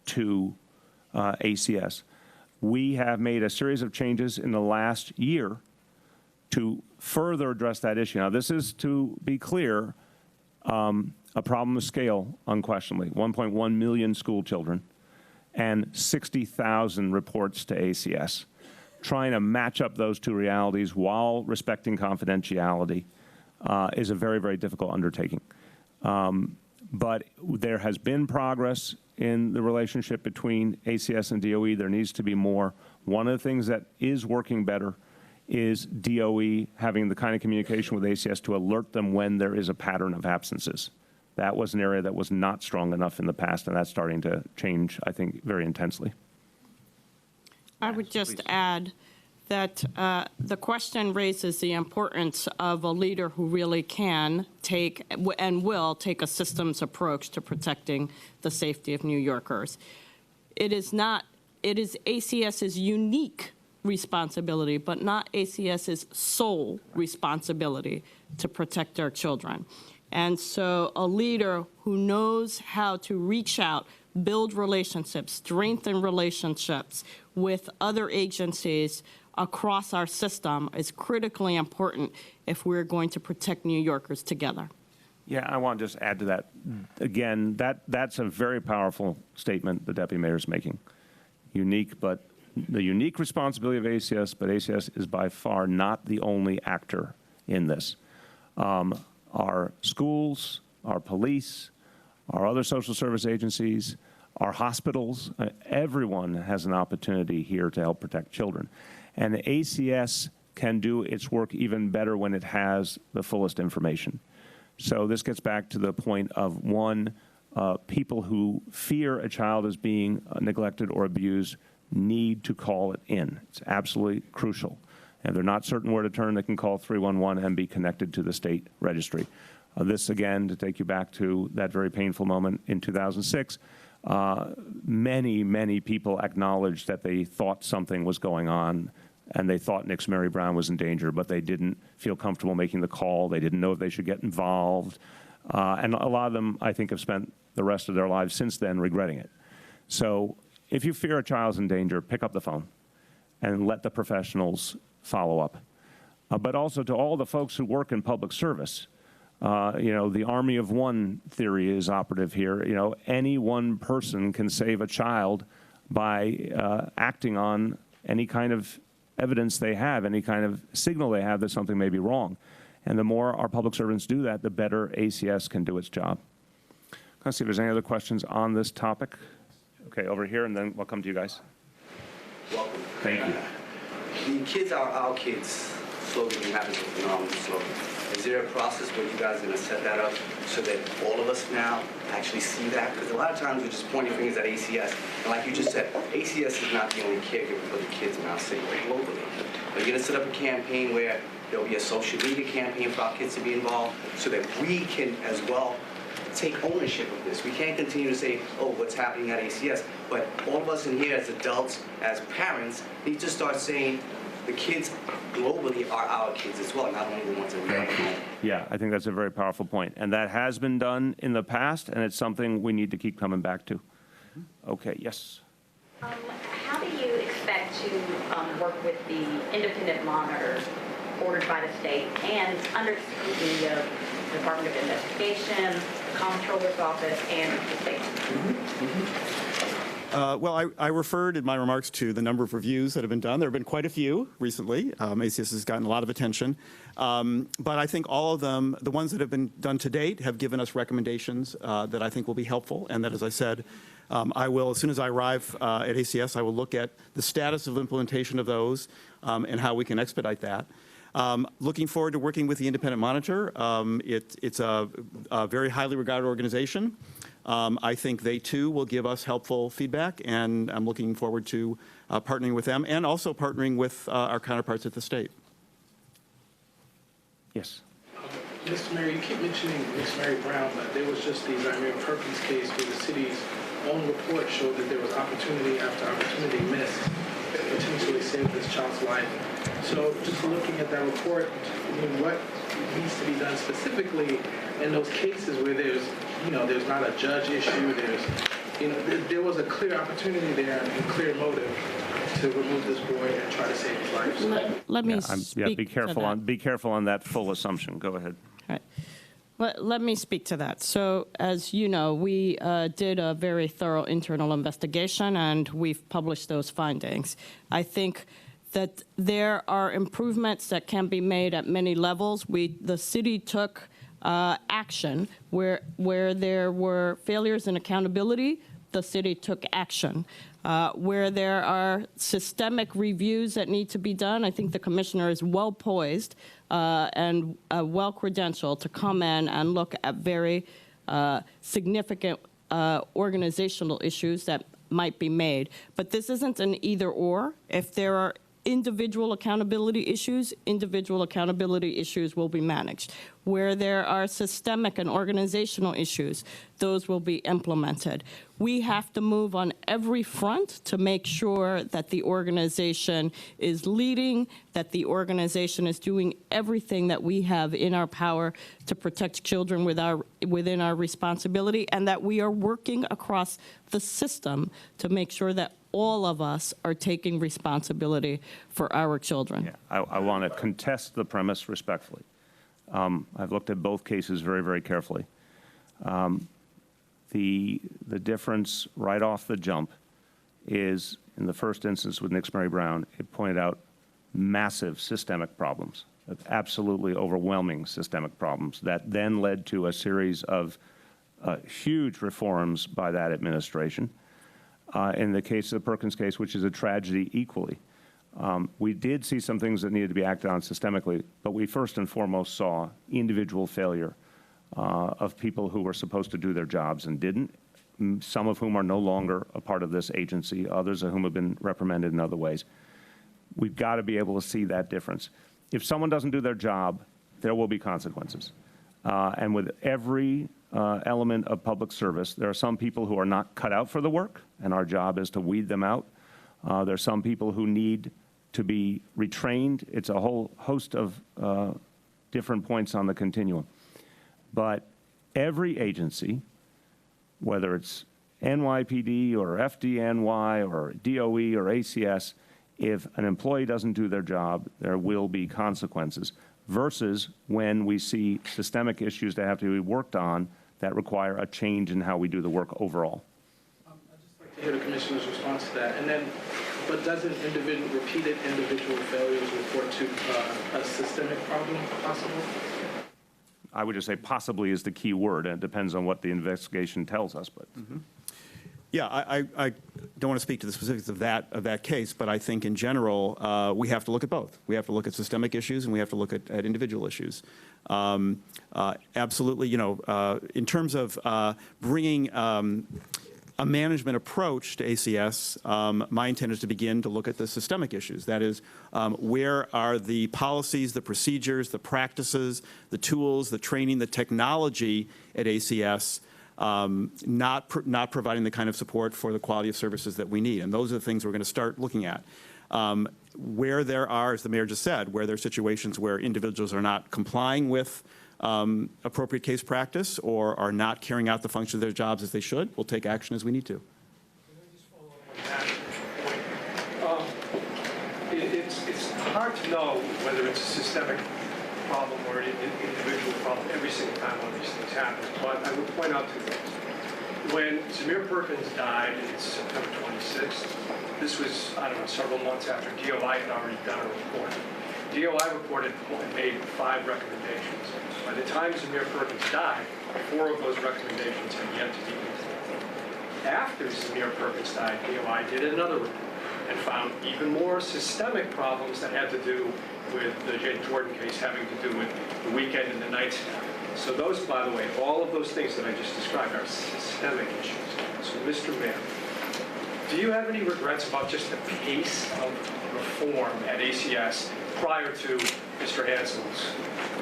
Speaker 12: to ACS. We have made a series of changes in the last year to further address that issue. Now, this is, to be clear, a problem of scale, unquestionably. 1.1 million school children and 60,000 reports to ACS. Trying to match up those 2 realities while respecting confidentiality is a very, very difficult undertaking. But there has been progress in the relationship between ACS and DOE. There needs to be more. One of the things that is working better is DOE having the kind of communication with ACS to alert them when there is a pattern of absences. That was an area that was not strong enough in the past, and that's starting to change, I think, very intensely.
Speaker 11: I would just add that the question raises the importance of a leader who really can take and will take a systems approach to protecting the safety of New Yorkers. It is ACS's unique responsibility, but not ACS's sole responsibility to protect our children. And so a leader who knows how to reach out, build relationships, strengthen relationships with other agencies across our system is critically important if we're going to protect New Yorkers together.
Speaker 12: Yeah, I want to just add to that. Again, that's a very powerful statement the Deputy Mayor is making. Unique, but the unique responsibility of ACS, but ACS is by far not the only actor in this. Our schools, our police, our other social service agencies, our hospitals, everyone has an opportunity here to help protect children. And the ACS can do its work even better when it has the fullest information. So this gets back to the point of, one, people who fear a child is being neglected or abused need to call it in. It's absolutely crucial. And if they're not certain where to turn, they can call 311 and be connected to the state registry. This, again, to take you back to that very painful moment in 2006, many, many people acknowledged that they thought something was going on and they thought Nick's Mary Brown was in danger, but they didn't feel comfortable making the call. They didn't know if they should get involved. And a lot of them, I think, have spent the rest of their lives since then regretting it. So if you fear a child's in danger, pick up the phone and let the professionals follow up. But also to all the folks who work in public service, you know, the army of one theory is operative here. You know, any one person can save a child by acting on any kind of evidence they have, any kind of signal they have that something may be wrong. And the more our public servants do that, the better ACS can do its job. Let's see if there's any other questions on this topic. Okay, over here, and then we'll come to you guys.
Speaker 5: Welcome.
Speaker 12: Thank you.
Speaker 5: The kids are our kids slogan you have is a phenomenal slogan. Is there a process where you guys are going to set that up so that all of us now actually see that? Because a lot of times we're just pointing fingers at ACS. And like you just said, ACS is not the only caregiver for the kids in our city, but globally. Are you going to set up a campaign where there'll be a social media campaign for our kids to be involved so that we can as well take ownership of this? We can't continue to say, oh, what's happening at ACS, but all of us in here as adults, as parents, need to start saying the kids globally are our kids as well, not only the ones that we have.
Speaker 12: Yeah, I think that's a very powerful point. And that has been done in the past, and it's something we need to keep coming back to. Okay, yes.
Speaker 7: How do you expect to work with the independent monitor ordered by the state and under the scrutiny of the Department of Investigation, the Comptroller's Office, and the state?
Speaker 13: Well, I referred in my remarks to the number of reviews that have been done. There have been quite a few recently. ACS has gotten a lot of attention. But I think all of them, the ones that have been done to date, have given us recommendations that I think will be helpful. And that, as I said, I will, as soon as I arrive at ACS, I will look at the status of implementation of those and how we can expedite that. Looking forward to working with the independent monitor. It's a very highly regarded organization. I think they, too, will give us helpful feedback, and I'm looking forward to partnering with them and also partnering with our counterparts at the state.
Speaker 12: Yes.
Speaker 23: Mr. Mayor, you keep mentioning Miss Mary Brown, but there was just the Zymir Perkins case where the city's own report showed that there was opportunity after opportunity missed that potentially saved this child's life. So just looking at that report, I mean, what needs to be done specifically in those cases where there's, you know, there's not a judge issue, there's, you know, there was a clear opportunity there and clear motive to remove this boy and try to save his life.
Speaker 11: Let me
Speaker 12: be careful on that full assumption. Go ahead.
Speaker 11: All right. Let me speak to that. So, as you know, we did a very thorough internal investigation, and we've published those findings. I think that there are improvements that can be made at many levels. The city took action where there were failures in accountability. The city took action. Where there are systemic reviews that need to be done, I think the commissioner is well poised and well credentialed to come in and look at very significant organizational issues that might be made. But this isn't an either or. If there are individual accountability issues will be managed. Where there are systemic and organizational issues, those will be implemented. We have to move on every front to make sure that the organization is leading, that the organization is doing everything that we have in our power to protect children within our responsibility, and that we are working across the system to make sure that all of us are taking responsibility for our children.
Speaker 12: Yeah, I want to contest the premise respectfully. I've looked at both cases very, very carefully. The difference right off the jump is, in the first instance with Nix Mary Brown, it pointed out massive systemic problems, absolutely overwhelming systemic problems that then led to a series of huge reforms by that administration. In the case of the Perkins case, which is a tragedy equally, we did see some things that needed to be acted on systemically, but we first and foremost saw individual failure of people who were supposed to do their jobs and didn't, some of whom are no longer a part of this agency, others of whom have been reprimanded in other ways. We've got to be able to see that difference. If someone doesn't do their job, there will be consequences. And with every element of public service, there are some people who are not cut out for the work, and our job is to weed them out. There are some people who need to be retrained. It's a whole host of different points on the continuum. But every agency, whether it's NYPD or FDNY or DOE or ACS, if an employee doesn't do their job, there will be consequences, versus when we see systemic issues that have to be worked on that require a change in how we do the work overall.
Speaker 23: I'd just like to hear the Commissioner's response to that. And then, but doesn't repeated individual failures report to a systemic problem possible?
Speaker 12: I would just say possibly is the key word, and it depends on what the investigation tells us. But
Speaker 13: Yeah, I don't want to speak to the specifics of that case, but I think in general we have to look at both. We have to look at systemic issues and we have to look at individual issues. Absolutely, in terms of bringing a management approach to ACS, my intent is to begin to look at the systemic issues. That is, where are the policies, the procedures, the practices, the tools, the training, the technology at ACS not providing the kind of support for the quality of services that we need. And those are the things we're going to start looking at. Where there are, as the mayor just said, where there are situations where individuals are not complying with appropriate case practice or are not carrying out the function of their jobs as they should, we'll take action as we need to.
Speaker 21: It's hard to know whether it's a systemic problem or an individual problem every single time one of these things happens. But I would point out two things. When Zamir Perkins died in September 26th, this was, I don't know, several months after DOI had already done a report. DOI reported and made 5 recommendations. By the time Zamir Perkins died, 4 of those recommendations had yet to be implemented. After Zamir Perkins died, DOI did another report and found even more systemic problems that had to do with the Jaden Jordan case having to do with the weekend and the night staff. So those, by the way, all of those things that I just described are systemic issues. So, Mr. Mayor, do you have any regrets about just the pace of reform at ACS prior to Mr. Hansell's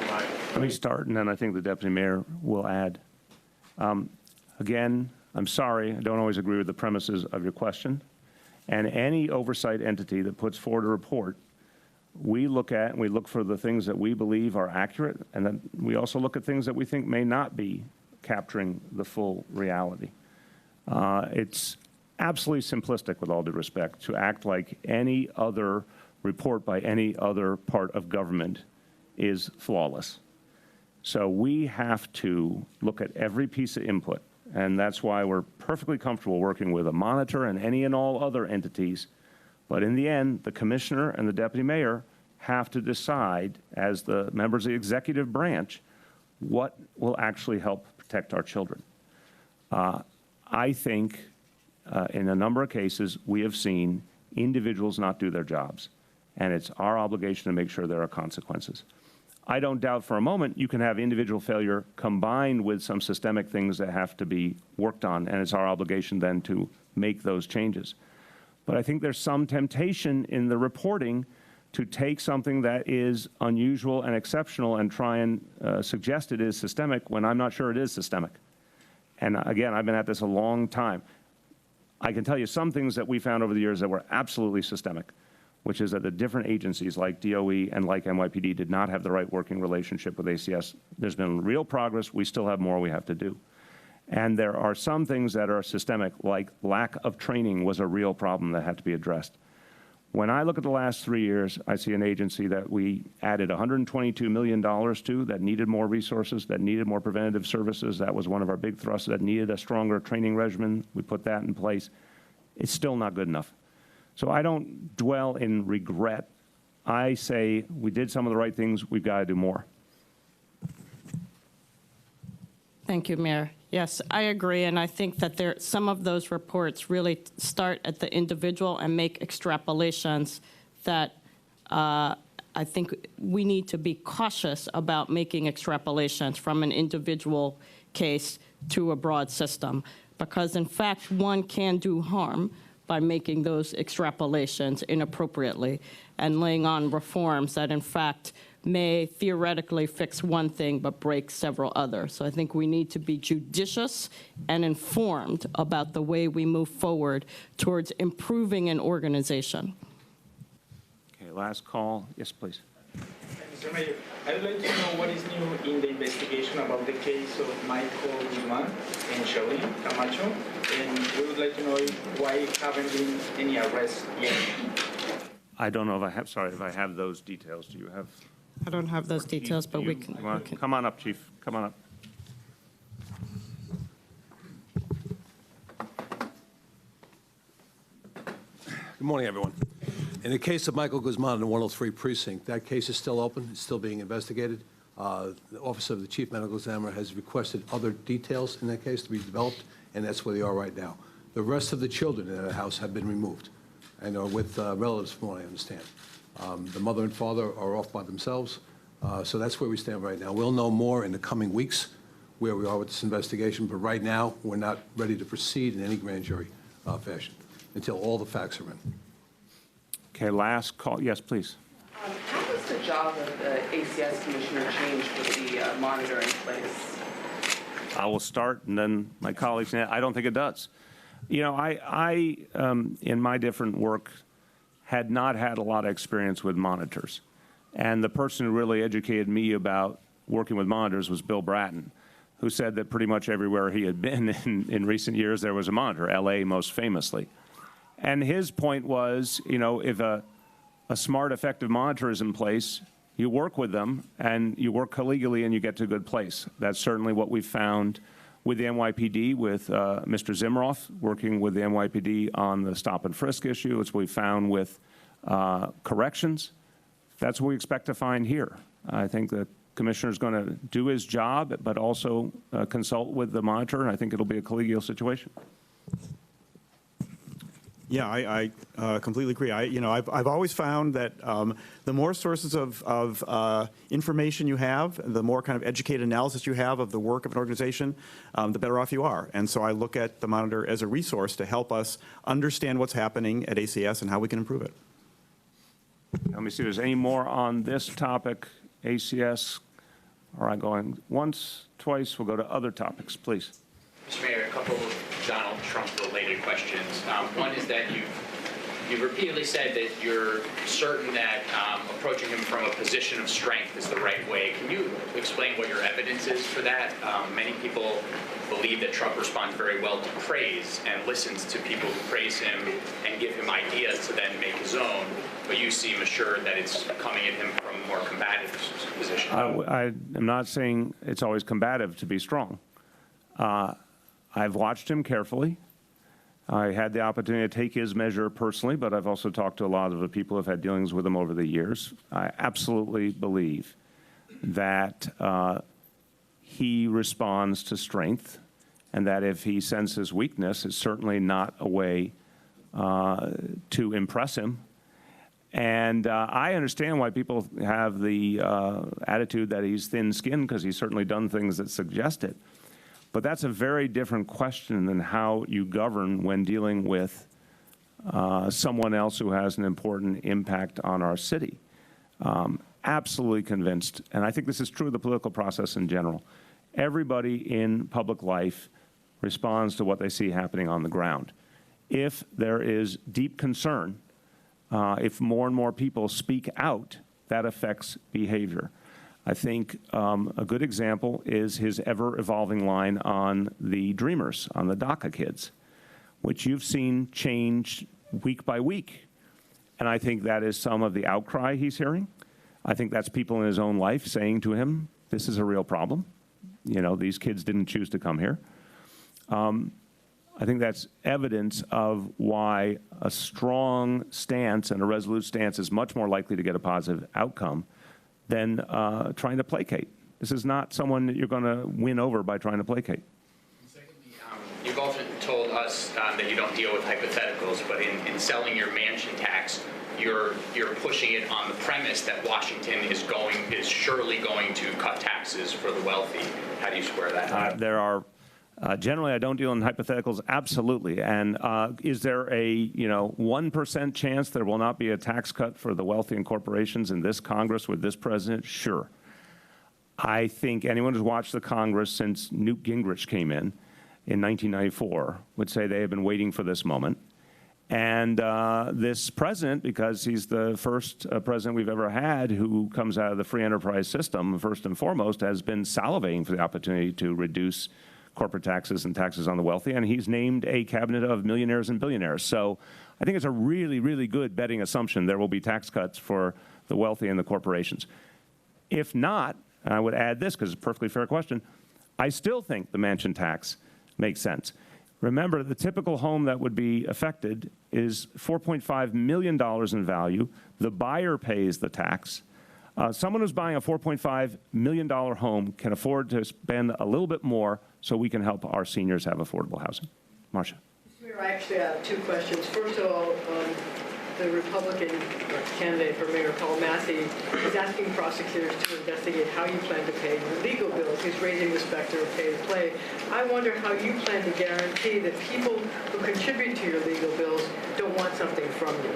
Speaker 21: arrival?
Speaker 12: Let me start, and then I think the deputy mayor will add. Again, I'm sorry, I don't always agree with the premises of your question. And any oversight entity that puts forward a report, we look at and we look for the things that we believe are accurate, and then we also look at things that we think may not be capturing the full reality. It's absolutely simplistic, with all due respect, to act like any other report by any other part of government is flawless. So we have to look at every piece of input, and that's why we're perfectly comfortable working with a monitor and any and all other entities. But in the end, the commissioner and the deputy mayor have to decide, as the members of the executive branch, what will actually help protect our children. I think in a number of cases, we have seen individuals not do their jobs, and it's our obligation to make sure there are consequences. I don't doubt for a moment you can have individual failure combined with some systemic things that have to be worked on, and it's our obligation then to make those changes. But I think there's some temptation in the reporting to take something that is unusual and exceptional and try and suggest it is systemic when I'm not sure it is systemic. And again, I've been at this a long time. I can tell you some things that we found over the years that were absolutely systemic, which is that the different agencies like DOE and like NYPD did not have the right working relationship with ACS. There's been real progress. We still have more we have to do. And there are some things that are systemic, like lack of training was a real problem that had to be addressed. When I look at the last 3 years, I see an agency that we added $122 million to, that needed more resources, that needed more preventative services. That was one of our big thrusts, that needed a stronger training regimen. We put that in place. It's still not good enough. So I don't dwell in regret. I say we did some of the right things, we've got to do more.
Speaker 11: Thank you, Mayor. Yes, I agree, and I think that some of those reports really start at the individual and make extrapolations that I think we need to be cautious about making extrapolations from an individual case to a broad system, because in fact, one can do harm by making those extrapolations inappropriately and laying on reforms that in fact may theoretically fix one thing but break several others. So I think we need to be judicious and informed about the way we move forward towards improving an organization.
Speaker 12: Okay, last call. Yes, please.
Speaker 8: Mr. Mayor, I would like to know what is new in the investigation about the case of Michael Guzman and Shalene Camacho, and we would like to know why haven't been any arrests yet.
Speaker 12: I don't know if I have, sorry, if I have those details. Do you have?
Speaker 11: I don't have those details, but we can.
Speaker 12: Come on up, Chief. Come on up.
Speaker 9: Good morning, everyone. In the case of Michael Guzman in the 103 precinct, that case is still open. It's still being investigated. The Office of the Chief Medical Examiner has requested other details in that case to be developed, and that's where they are right now. The rest of the children in that house have been removed and are with relatives, from what I understand. The mother and father are off by themselves, so that's where we stand right now. We'll know more in the coming weeks where we are with this investigation, but right now we're not ready to proceed in any grand jury fashion until all the facts are in.
Speaker 12: Okay, last call. Yes, please.
Speaker 10: How does the job of the ACS commissioner change with the monitor in place?
Speaker 12: I will start, and then my colleagues. I don't think it does. You know, I in my different work, had not had a lot of experience with monitors. And the person who really educated me about working with monitors was Bill Bratton, who said that pretty much everywhere he had been in recent years, there was a monitor, LA most famously. And his point was, you know, if a smart, effective monitor is in place, you work with them and you work collegially and you get to a good place. That's certainly what we found with the NYPD, with Mr. Zimroff, working with the NYPD on the stop and frisk issue. It's what we found with corrections. That's what we expect to find here. I think the commissioner's going to do his job, but also consult with the monitor, and I think it'll be a collegial situation.
Speaker 13: Yeah, I completely agree. I've always found that the more sources of information you have, the more kind of educated analysis you have of the work of an organization, the better off you are. And so I look at the monitor as a resource to help us understand what's happening at ACS and how we can improve it.
Speaker 12: Let me see if there's any more on this topic. ACS. All right, going once, twice. We'll go to other topics, please.
Speaker 24: Mr. Mayor, a couple of Donald Trump-related questions. One is that you've repeatedly said that you're certain that approaching him from a position of strength is the right way. Can you explain what your evidence is for that? Many people believe that Trump responds very well to praise and listens to people who praise him and give him ideas to then make his own, but you seem assured that it's coming at him from a more combative position.
Speaker 12: I am not saying it's always combative to be strong. I've watched him carefully. I had the opportunity to take his measure personally, but I've also talked to a lot of the people who've had dealings with him over the years. I absolutely believe that he responds to strength, and that if he senses weakness, it's certainly not a way to impress him. And I understand why people have the attitude that he's thin-skinned, because he's certainly done things that suggest it. But that's a very different question than how you govern when dealing with someone else who has an important impact on our city. Absolutely convinced, and I think this is true of the political process in general. Everybody in public life responds to what they see happening on the ground. If there is deep concern, if more and more people speak out, that affects behavior. I think a good example is his ever-evolving line on the Dreamers, on the DACA kids, which you've seen change week by week. And I think that is some of the outcry he's hearing. I think that's people in his own life saying to him, this is a real problem. You know, these kids didn't choose to come here. I think that's evidence of why a strong stance and a resolute stance is much more likely to get a positive outcome than trying to placate. This is not someone that you're going to win over by trying to placate.
Speaker 24: You've often told us that you don't deal with hypotheticals, but in selling your mansion tax, you're pushing it on the premise that Washington is surely going to cut taxes for the wealthy. How do you square that?
Speaker 12: There are generally, I don't deal in hypotheticals, absolutely. And is there a 1% chance there will not be a tax cut for the wealthy and corporations in this Congress with this president? Sure. I think anyone who's watched the Congress since Newt Gingrich came in 1994 would say they have been waiting for this moment. And this president, because he's the first president we've ever had who comes out of the free enterprise system, first and foremost, has been salivating for the opportunity to reduce corporate taxes and taxes on the wealthy, and he's named a cabinet of millionaires and billionaires. So I think it's a really, really good betting assumption there will be tax cuts for the wealthy and the corporations. If not, and I would add this because it's a perfectly fair question, I still think the mansion tax makes sense. Remember, the typical home that would be affected is $4.5 million in value. The buyer pays the tax. Someone who's buying a $4.5 million home can afford to spend a little bit more so we can help our seniors have affordable housing. Marcia.
Speaker 1: Mayor, I actually have two questions. First of all, the Republican candidate for Mayor Paul Massey is asking prosecutors to investigate how you plan to pay your legal bills. He's raising the specter of pay to play. I wonder how you plan to guarantee that people who contribute to your legal bills don't want something from you.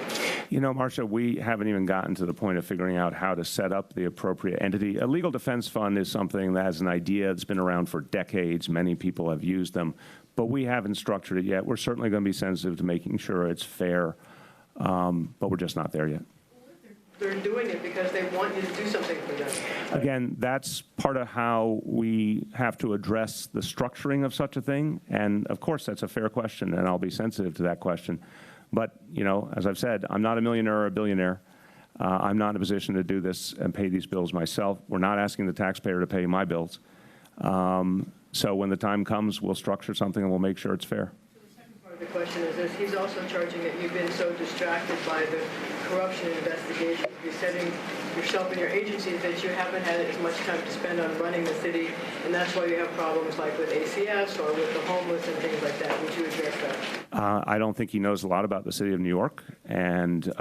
Speaker 12: You know, Marcia, we haven't even gotten to the point of figuring out how to set up the appropriate entity. A legal defense fund is something that has an idea that's been around for decades. Many people have used them, but we haven't structured it yet. We're certainly going to be sensitive to making sure it's fair. But we're just not there yet.
Speaker 1: They're doing it because they want you to do something for them.
Speaker 12: Again, that's part of how we have to address the structuring of such a thing. And of course, that's a fair question, and I'll be sensitive to that question. But, you know, as I've said, I'm not a millionaire or a billionaire. I'm not in a position to do this and pay these bills myself. We're not asking the taxpayer to pay my bills. So when the time comes, we'll structure something and we'll make sure it's fair.
Speaker 1: The question is this, he's also charging that you've been so distracted by the corruption investigation, you're setting yourself and your agencies that you haven't had as much time to spend on running the city, and that's why you have problems like with ACS or with the homeless and things like that. Would you address that?
Speaker 12: I don't think he knows a lot about the city of New York, and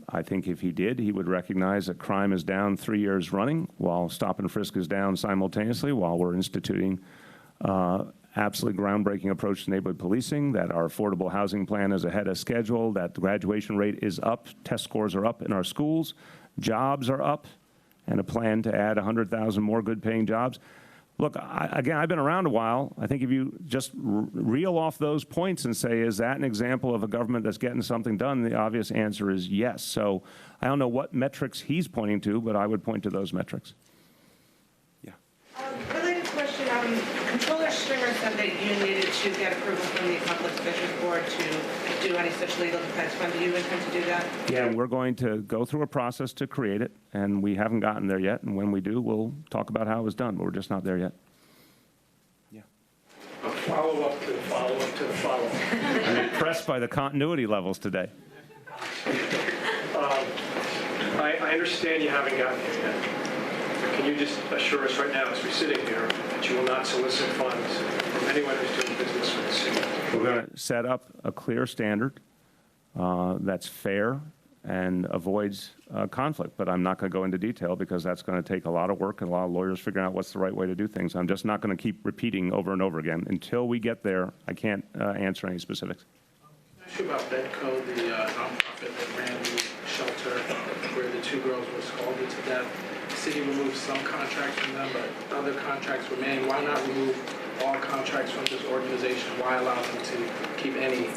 Speaker 12: I think if he did, he would recognize that crime is down 3 years running, while stop and frisk is down simultaneously, while we're instituting absolutely groundbreaking approach to neighborhood policing, that our affordable housing plan is ahead of schedule, that the graduation rate is up, test scores are up in our schools, jobs are up, and a plan to add 100,000 more good-paying jobs. Look, again, I've been around a while. I think if you just reel off those points and say, is that an example of a government that's getting something done, the obvious answer is yes. So I don't know what metrics he's pointing to, but I would point to those metrics.
Speaker 2: Related question, Controller Stringer said that you needed to get approval from the Public Service Board to do any such legal defense fund. Do you intend to do that?
Speaker 12: Yeah, we're going to go through a process to create it, and we haven't gotten there yet. And when we do, we'll talk about how it was done, but we're just not there yet. Yeah.
Speaker 23: A follow-up to the follow-up to the follow-up.
Speaker 12: I'm impressed by the continuity levels today.
Speaker 23: I understand you haven't gotten it yet. Can you just assure us right now, as we're sitting here, that you will not solicit funds from anyone who's doing business with the city?
Speaker 12: We're going to set up a clear standard that's fair and avoids conflict, but I'm not going to go into detail because that's going to take a lot of work and a lot of lawyers figuring out what's the right way to do things. I'm just not going to keep repeating over and over again. Until we get there, I can't answer any specifics.
Speaker 23: Can I ask you about Bedco, the nonprofit that ran the shelter where the 2 girls were scalded to death? The city removed some contracts from them, but other contracts remain. Why not remove all contracts from this organization? Why allow them to keep any?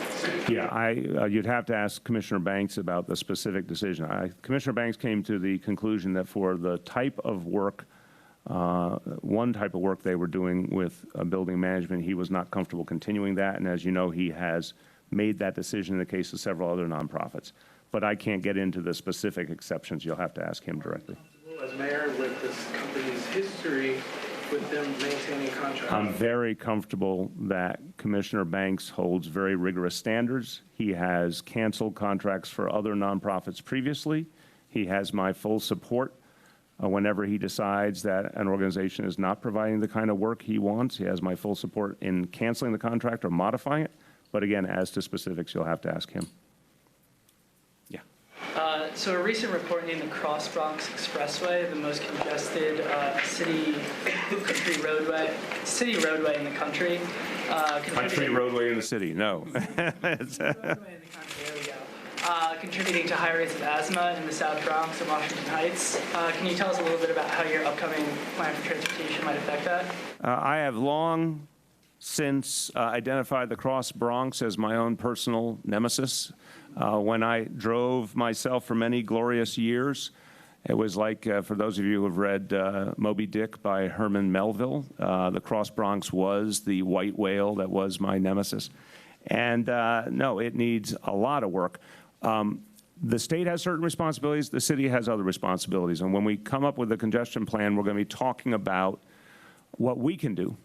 Speaker 12: Yeah, you'd have to ask Commissioner Banks about the specific decision. Commissioner Banks came to the conclusion that for the type of work, one type of work they were doing with building management, he was not comfortable continuing that. And as you know, he has made that decision in the case of several other nonprofits. But I can't get into the specific exceptions. You'll have to ask him directly.
Speaker 23: As mayor, with this company's history with them maintaining contracts?
Speaker 12: I'm very comfortable that Commissioner Banks holds very rigorous standards. He has canceled contracts for other nonprofits previously. He has my full support whenever he decides that an organization is not providing the kind of work he wants. He has my full support in canceling the contract or modifying it. But again, as to specifics, you'll have to ask him.
Speaker 6: So a recent report named the Cross Bronx Expressway the most congested city roadway in the country.
Speaker 12: Country roadway in the city, no.
Speaker 6: Contributing to high rates of asthma in the South Bronx and Washington Heights. Can you tell us a little bit about how your upcoming plan for transportation might affect that?
Speaker 12: I have long since identified the Cross Bronx as my own personal nemesis. When I drove myself for many glorious years, it was like, for those of you who have read Moby Dick by Herman Melville, the Cross Bronx was the white whale that was my nemesis. And no, it needs a lot of work. The state has certain responsibilities, the city has other responsibilities. And when we come up with a congestion plan, we're going to be talking about what we can do.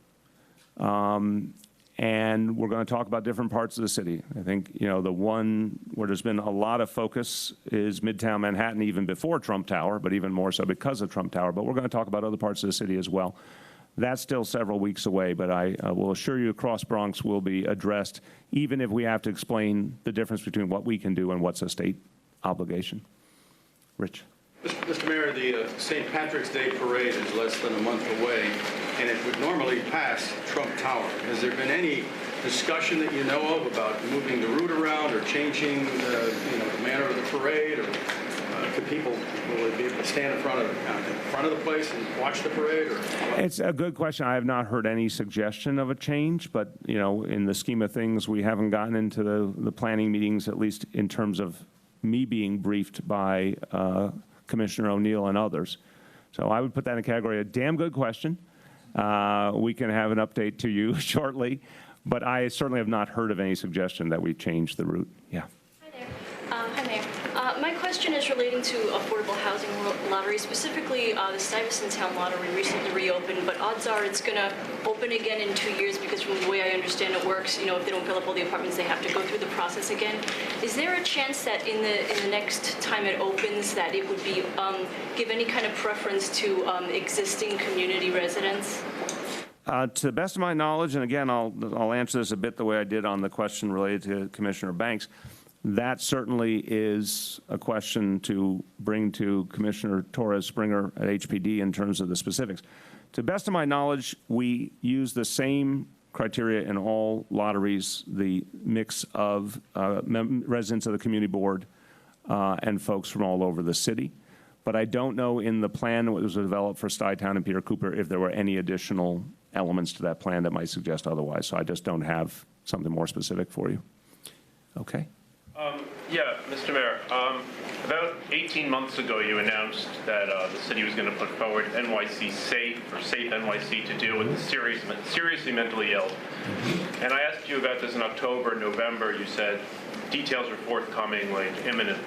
Speaker 12: And we're going to talk about different parts of the city. I think, you know, the one where there's been a lot of focus is Midtown Manhattan, even before Trump Tower, but even more so because of Trump Tower. But we're going to talk about other parts of the city as well. That's still several weeks away, but I will assure you Cross Bronx will be addressed, even if we have to explain the difference between what we can do and what's a state obligation. Rich.
Speaker 14: Mr. Mayor, the St. Patrick's Day Parade is less than a month away, and it would normally pass Trump Tower. Has there been any discussion that you know of about moving the route around or changing the manner of the parade? Or could people, will they be able to stand in front of the place and watch the parade? Or
Speaker 12: it's a good question. I have not heard any suggestion of a change, but you know, in the scheme of things, we haven't gotten into the planning meetings, at least in terms of me being briefed by Commissioner O'Neill and others. So I would put that in a category of damn good question. We can have an update to you shortly, but I certainly have not heard of any suggestion that we change the route. Yeah.
Speaker 15: Hi, Mayor. My question is relating to affordable housing lottery, specifically the Stuyvesant Town Lottery recently reopened, but odds are it's going to open again in 2 years because from the way I understand it works, you know, if they don't fill up all the apartments, they have to go through the process again. Is there a chance that in the next time it opens that it would be give any kind of preference to existing community residents?
Speaker 12: To the best of my knowledge, and again, I'll answer this a bit the way I did on the question related to Commissioner Banks, that certainly is a question to bring to Commissioner Torres Springer at HPD in terms of the specifics. To the best of my knowledge, we use the same criteria in all lotteries, the mix of residents of the community board and folks from all over the city. But I don't know in the plan that was developed for Stuytown and Peter Cooper if there were any additional elements to that plan that might suggest otherwise. So I just don't have something more specific for you. Okay.
Speaker 16: Yeah, Mr. Mayor, about 18 months ago you announced that the city was going to put forward NYC Safe, or Safe NYC, to deal with the seriously mentally ill. And I asked you about this in October, November. You said details are forthcoming, like imminently.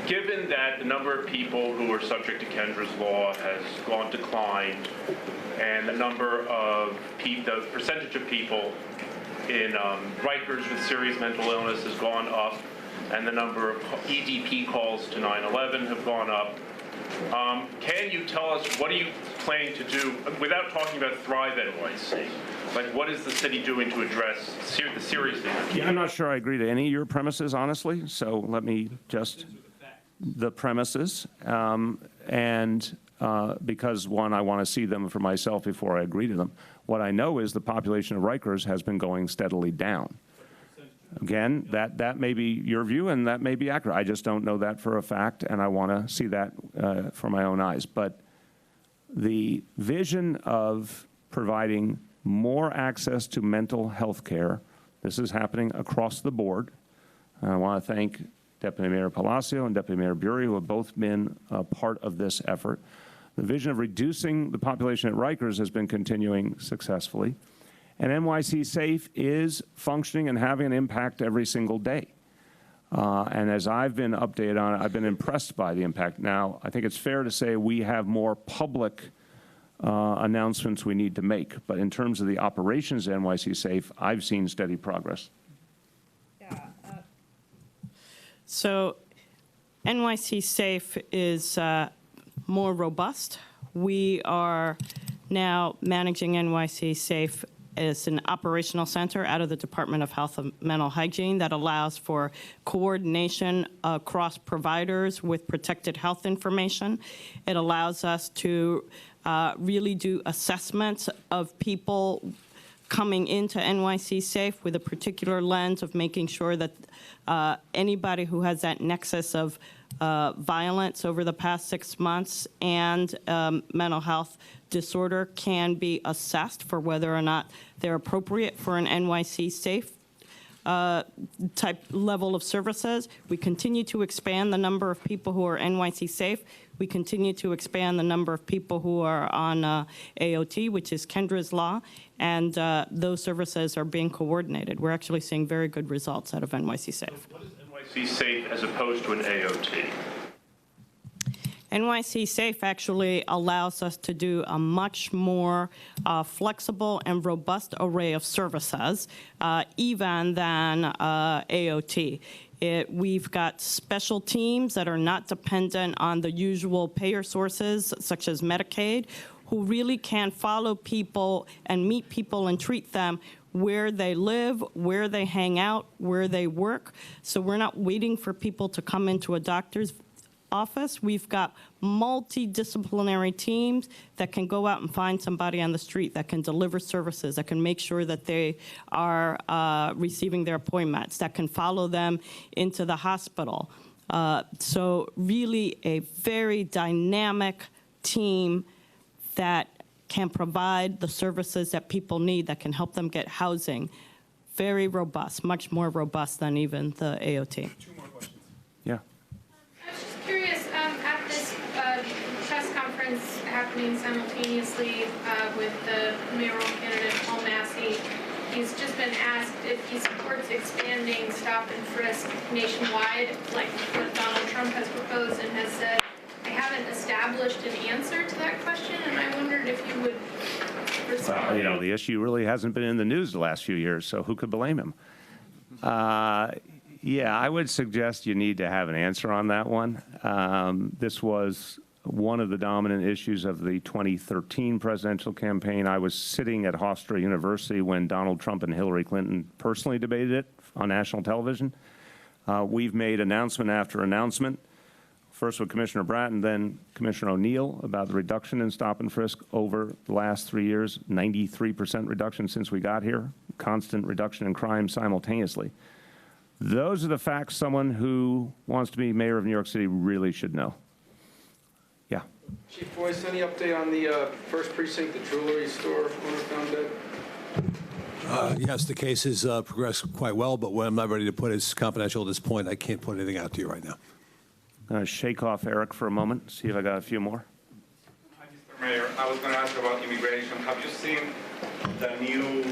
Speaker 16: Given that the number of people who are subject to Kendra's law has declined, and the number of the percentage of people in Rikers with serious mental illness has gone up, and the number of EDP calls to 911 have gone up. Can you tell us what are you planning to do, without talking about Thrive NYC, like what is the city doing to address the seriousness?
Speaker 12: Yeah, I'm not sure I agree to any of your premises, honestly, so let me just, the premises, because one, I want to see them for myself before I agree to them. What I know is the population of Rikers has been going steadily down. Again, that may be your view and that may be accurate. I just don't know that for a fact, and I want to see that for my own eyes. But the vision of providing more access to mental health care. This is happening across the board. I want to thank Deputy Mayor Palacio and Deputy Mayor Bury, who have both been a part of this effort. The vision of reducing the population at Rikers has been continuing successfully. And NYC Safe is functioning and having an impact every single day. And as I've been updated on it, I've been impressed by the impact. Now, I think it's fair to say we have more public announcements we need to make. But in terms of the operations at NYC Safe, I've seen steady progress.
Speaker 11: So NYC Safe is more robust. We are now managing NYC Safe as an operational center out of the Department of Health and Mental Hygiene that allows for coordination across providers with protected health information. It allows us to really do assessments of people coming into NYC Safe with a particular lens of making sure that anybody who has that nexus of violence over the past 6 months and mental health disorder can be assessed for whether or not they're appropriate for an NYC Safe type level of services. We continue to expand the number of people who are NYC Safe. We continue to expand the number of people who are on AOT, which is Kendra's Law, and those services are being coordinated. We're actually seeing very good results out of NYC Safe.
Speaker 16: What is NYC Safe as opposed to an AOT?
Speaker 11: NYC Safe actually allows us to do a much more flexible and robust array of services, even than AOT. We've got special teams that are not dependent on the usual payer sources, such as Medicaid, who really can follow people and meet people and treat them where they live, where they hang out, where they work. So we're not waiting for people to come into a doctor's office. We've got multidisciplinary teams that can go out and find somebody on the street, that can deliver services, that can make sure that they are receiving their appointments, that can follow them into the hospital. So really a very dynamic team that can provide the services that people need, that can help them get housing. Very robust, much more robust than even the AOT.
Speaker 12: Two more questions. Yeah.
Speaker 4: Curious, at this press conference happening simultaneously with the mayoral candidate Paul Massey, he's just been asked if he supports expanding stop and frisk nationwide, like what Donald Trump has proposed, and has said, I haven't established an answer to that question, and I wondered if you would respond.
Speaker 12: Well, you know, the issue really hasn't been in the news the last few years, so who could blame him? Yeah, I would suggest you need to have an answer on that one. This was one of the dominant issues of the 2013 presidential campaign. I was sitting at Hofstra University when Donald Trump and Hillary Clinton personally debated it on national television. We've made announcement after announcement, first with Commissioner Bratton, then Commissioner O'Neill, about the reduction in stop and frisk over the last 3 years, 93% reduction since we got here, constant reduction in crime simultaneously. Those are the facts someone who wants to be mayor of New York City really should know. Yeah.
Speaker 21: Chief Boyce, any update on the first precinct, the jewelry store owner found dead?
Speaker 9: Yes, the case has progressed quite well, but what I'm not ready to put is confidential at this point. I can't put anything out to you right now.
Speaker 12: I'm going to shake off Eric for a moment, see if I got a few more.
Speaker 3: Hi, Mr. Mayor. I was going to ask about immigration. Have you seen the new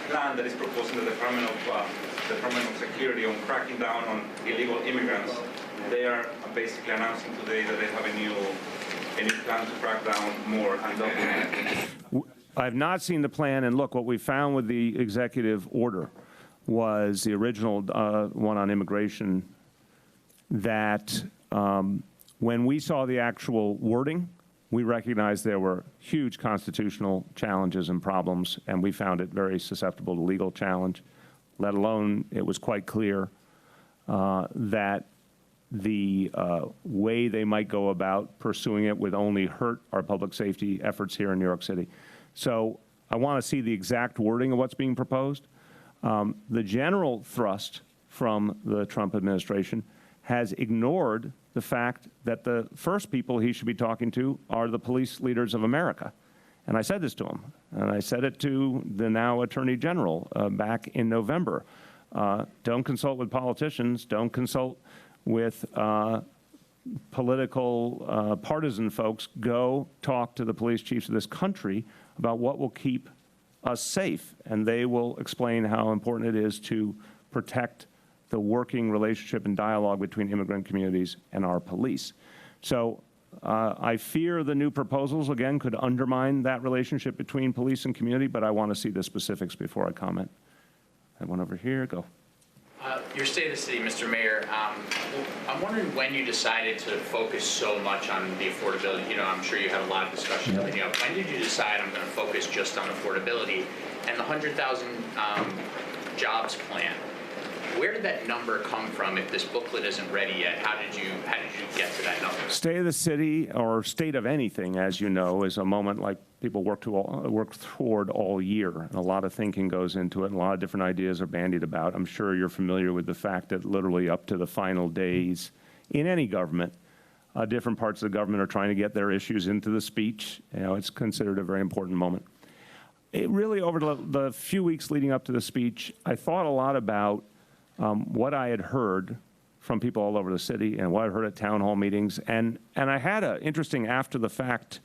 Speaker 3: plan that is proposed in the Department of Security on cracking down on illegal immigrants? They are basically announcing today that they have a new plan to crack down more undocumented.
Speaker 12: I have not seen the plan, and look, what we found with the executive order was the original one on immigration, that when we saw the actual wording, we recognized there were huge constitutional challenges and problems, and we found it very susceptible to legal challenge, let alone it was quite clear that the way they might go about pursuing it would only hurt our public safety efforts here in New York City. So I want to see the exact wording of what's being proposed. The general thrust from the Trump administration has ignored the fact that the first people he should be talking to are the police leaders of America. And I said this to him, and I said it to the now Attorney General back in November. Don't consult with politicians, don't consult with political partisan folks. Go talk to the police chiefs of this country about what will keep us safe, and they will explain how important it is to protect the working relationship and dialogue between immigrant communities and our police. So I fear the new proposals, again, could undermine that relationship between police and community, but I want to see the specifics before I comment. I have one over here, go.
Speaker 24: Your state of the city, Mr. Mayor, I'm wondering when you decided to focus so much on the affordability. You know, I'm sure you had a lot of discussions leading up. When did you decide I'm going to focus just on affordability? And the 100,000 jobs plan, where did that number come from if this booklet isn't ready yet? How did you get to that number?
Speaker 12: State of the city, or state of anything, as you know, is a moment like people work toward all year. And a lot of thinking goes into it, and a lot of different ideas are bandied about. I'm sure you're familiar with the fact that literally up to the final days in any government, different parts of the government are trying to get their issues into the speech. You know, it's considered a very important moment. It really, over the few weeks leading up to the speech, I thought a lot about what I had heard from people all over the city and what I heard at town hall meetings. And I had an interesting after-the-fact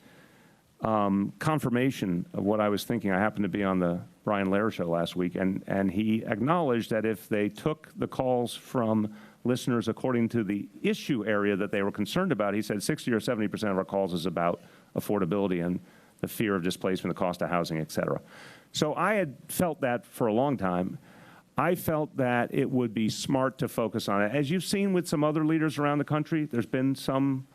Speaker 12: confirmation of what I was thinking. I happened to be on the Brian Lehrer show last week, and he acknowledged that if they took the calls from listeners according to the issue area that they were concerned about, he said 60 or 70% of our calls is about affordability and the fear of displacement, the cost of housing, et cetera. So I had felt that for a long time. I felt that it would be smart to focus on it. As you've seen with some other leaders around the country, there's been some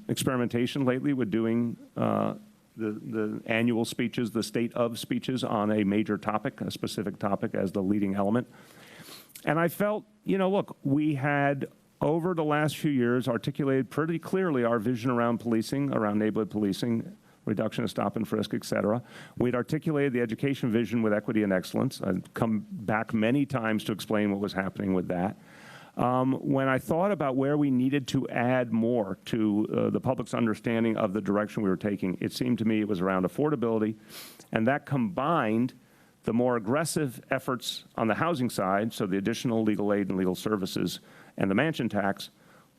Speaker 12: experimentation lately with doing the annual speeches, the state of speeches on a major topic, a specific topic as the leading element. And I felt, you know, look, we had over the last few years articulated pretty clearly our vision around policing, around neighborhood policing, reduction of stop and frisk, et cetera. We'd articulated the education vision with equity and excellence. I'd come back many times to explain what was happening with that. When I thought about where we needed to add more to the public's understanding of the direction we were taking, it seemed to me it was around affordability, and that combined the more aggressive efforts on the housing side, so the additional legal aid and legal services and the mansion tax,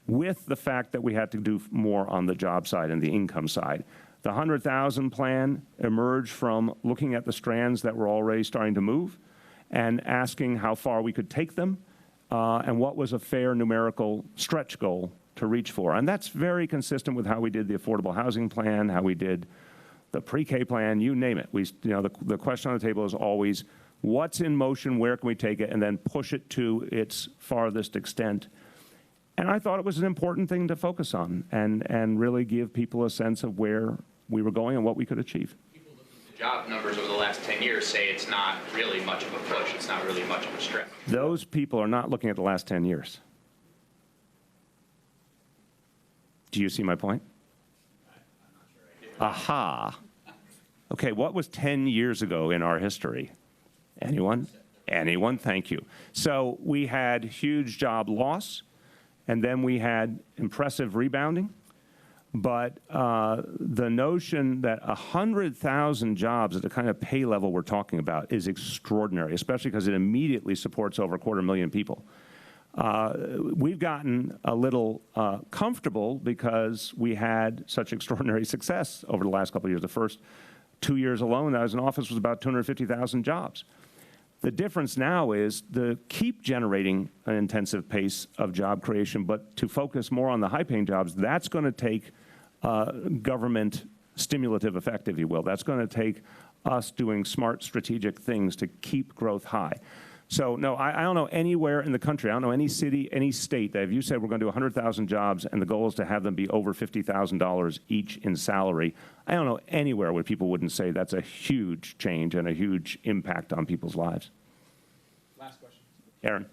Speaker 12: with the fact that we had to do more on the job side and the income side. The 100,000 plan emerged from looking at the strands that were already starting to move and asking how far we could take them and what was a fair numerical stretch goal to reach for. And that's very consistent with how we did the affordable housing plan, how we did the pre-K plan, you name it. The question on the table is always, what's in motion, where can we take it, and then push it to its farthest extent. And I thought it was an important thing to focus on and really give people a sense of where we were going and what we could achieve.
Speaker 24: People looking at the job numbers over the last 10 years say it's not really much of a push, it's not really much of a stretch.
Speaker 12: Those people are not looking at the last 10 years. Do you see my point? Aha. Okay, what was 10 years ago in our history? Anyone? Anyone? Thank you. So we had huge job loss, and then we had impressive rebounding. But the notion that 100,000 jobs at the kind of pay level we're talking about is extraordinary, especially because it immediately supports over 250,000 people. We've gotten a little comfortable because we had such extraordinary success over the last couple of years. The first 2 years alone that I was in office was about 250,000 jobs. The difference now is to keep generating an intensive pace of job creation, but to focus more on the high-paying jobs, that's going to take government stimulative effect, if you will. That's going to take us doing smart strategic things to keep growth high. So no, I don't know anywhere in the country, I don't know any city, any state that if you said we're going to do 100,000 jobs and the goal is to have them be over $50,000 each in salary, I don't know anywhere where people wouldn't say that's a huge change and a huge impact on people's lives.
Speaker 8: Last question.
Speaker 12: Aaron.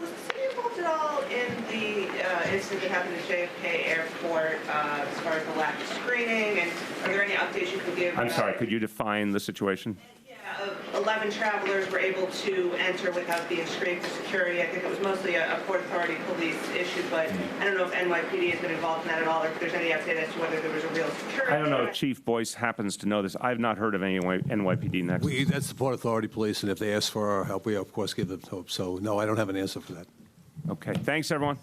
Speaker 2: Was the city involved at all in the incident that happened at JFK Airport as far as the lack of screening? And are there any updates you could give?
Speaker 12: I'm sorry, could you define the situation?
Speaker 2: Yeah, 11 travelers were able to enter without being screened for security. I think it was mostly a Port Authority police issue, but I don't know if NYPD has been involved in that at all, or if there's any update as to whether there was a real security.
Speaker 12: I don't know if Chief Boyce happens to know this. I've not heard of any NYPD nexus.
Speaker 9: That's the Port Authority Police, and if they ask for our help, we of course give them help. So no, I don't have an answer for that.
Speaker 12: Okay, thanks, everyone.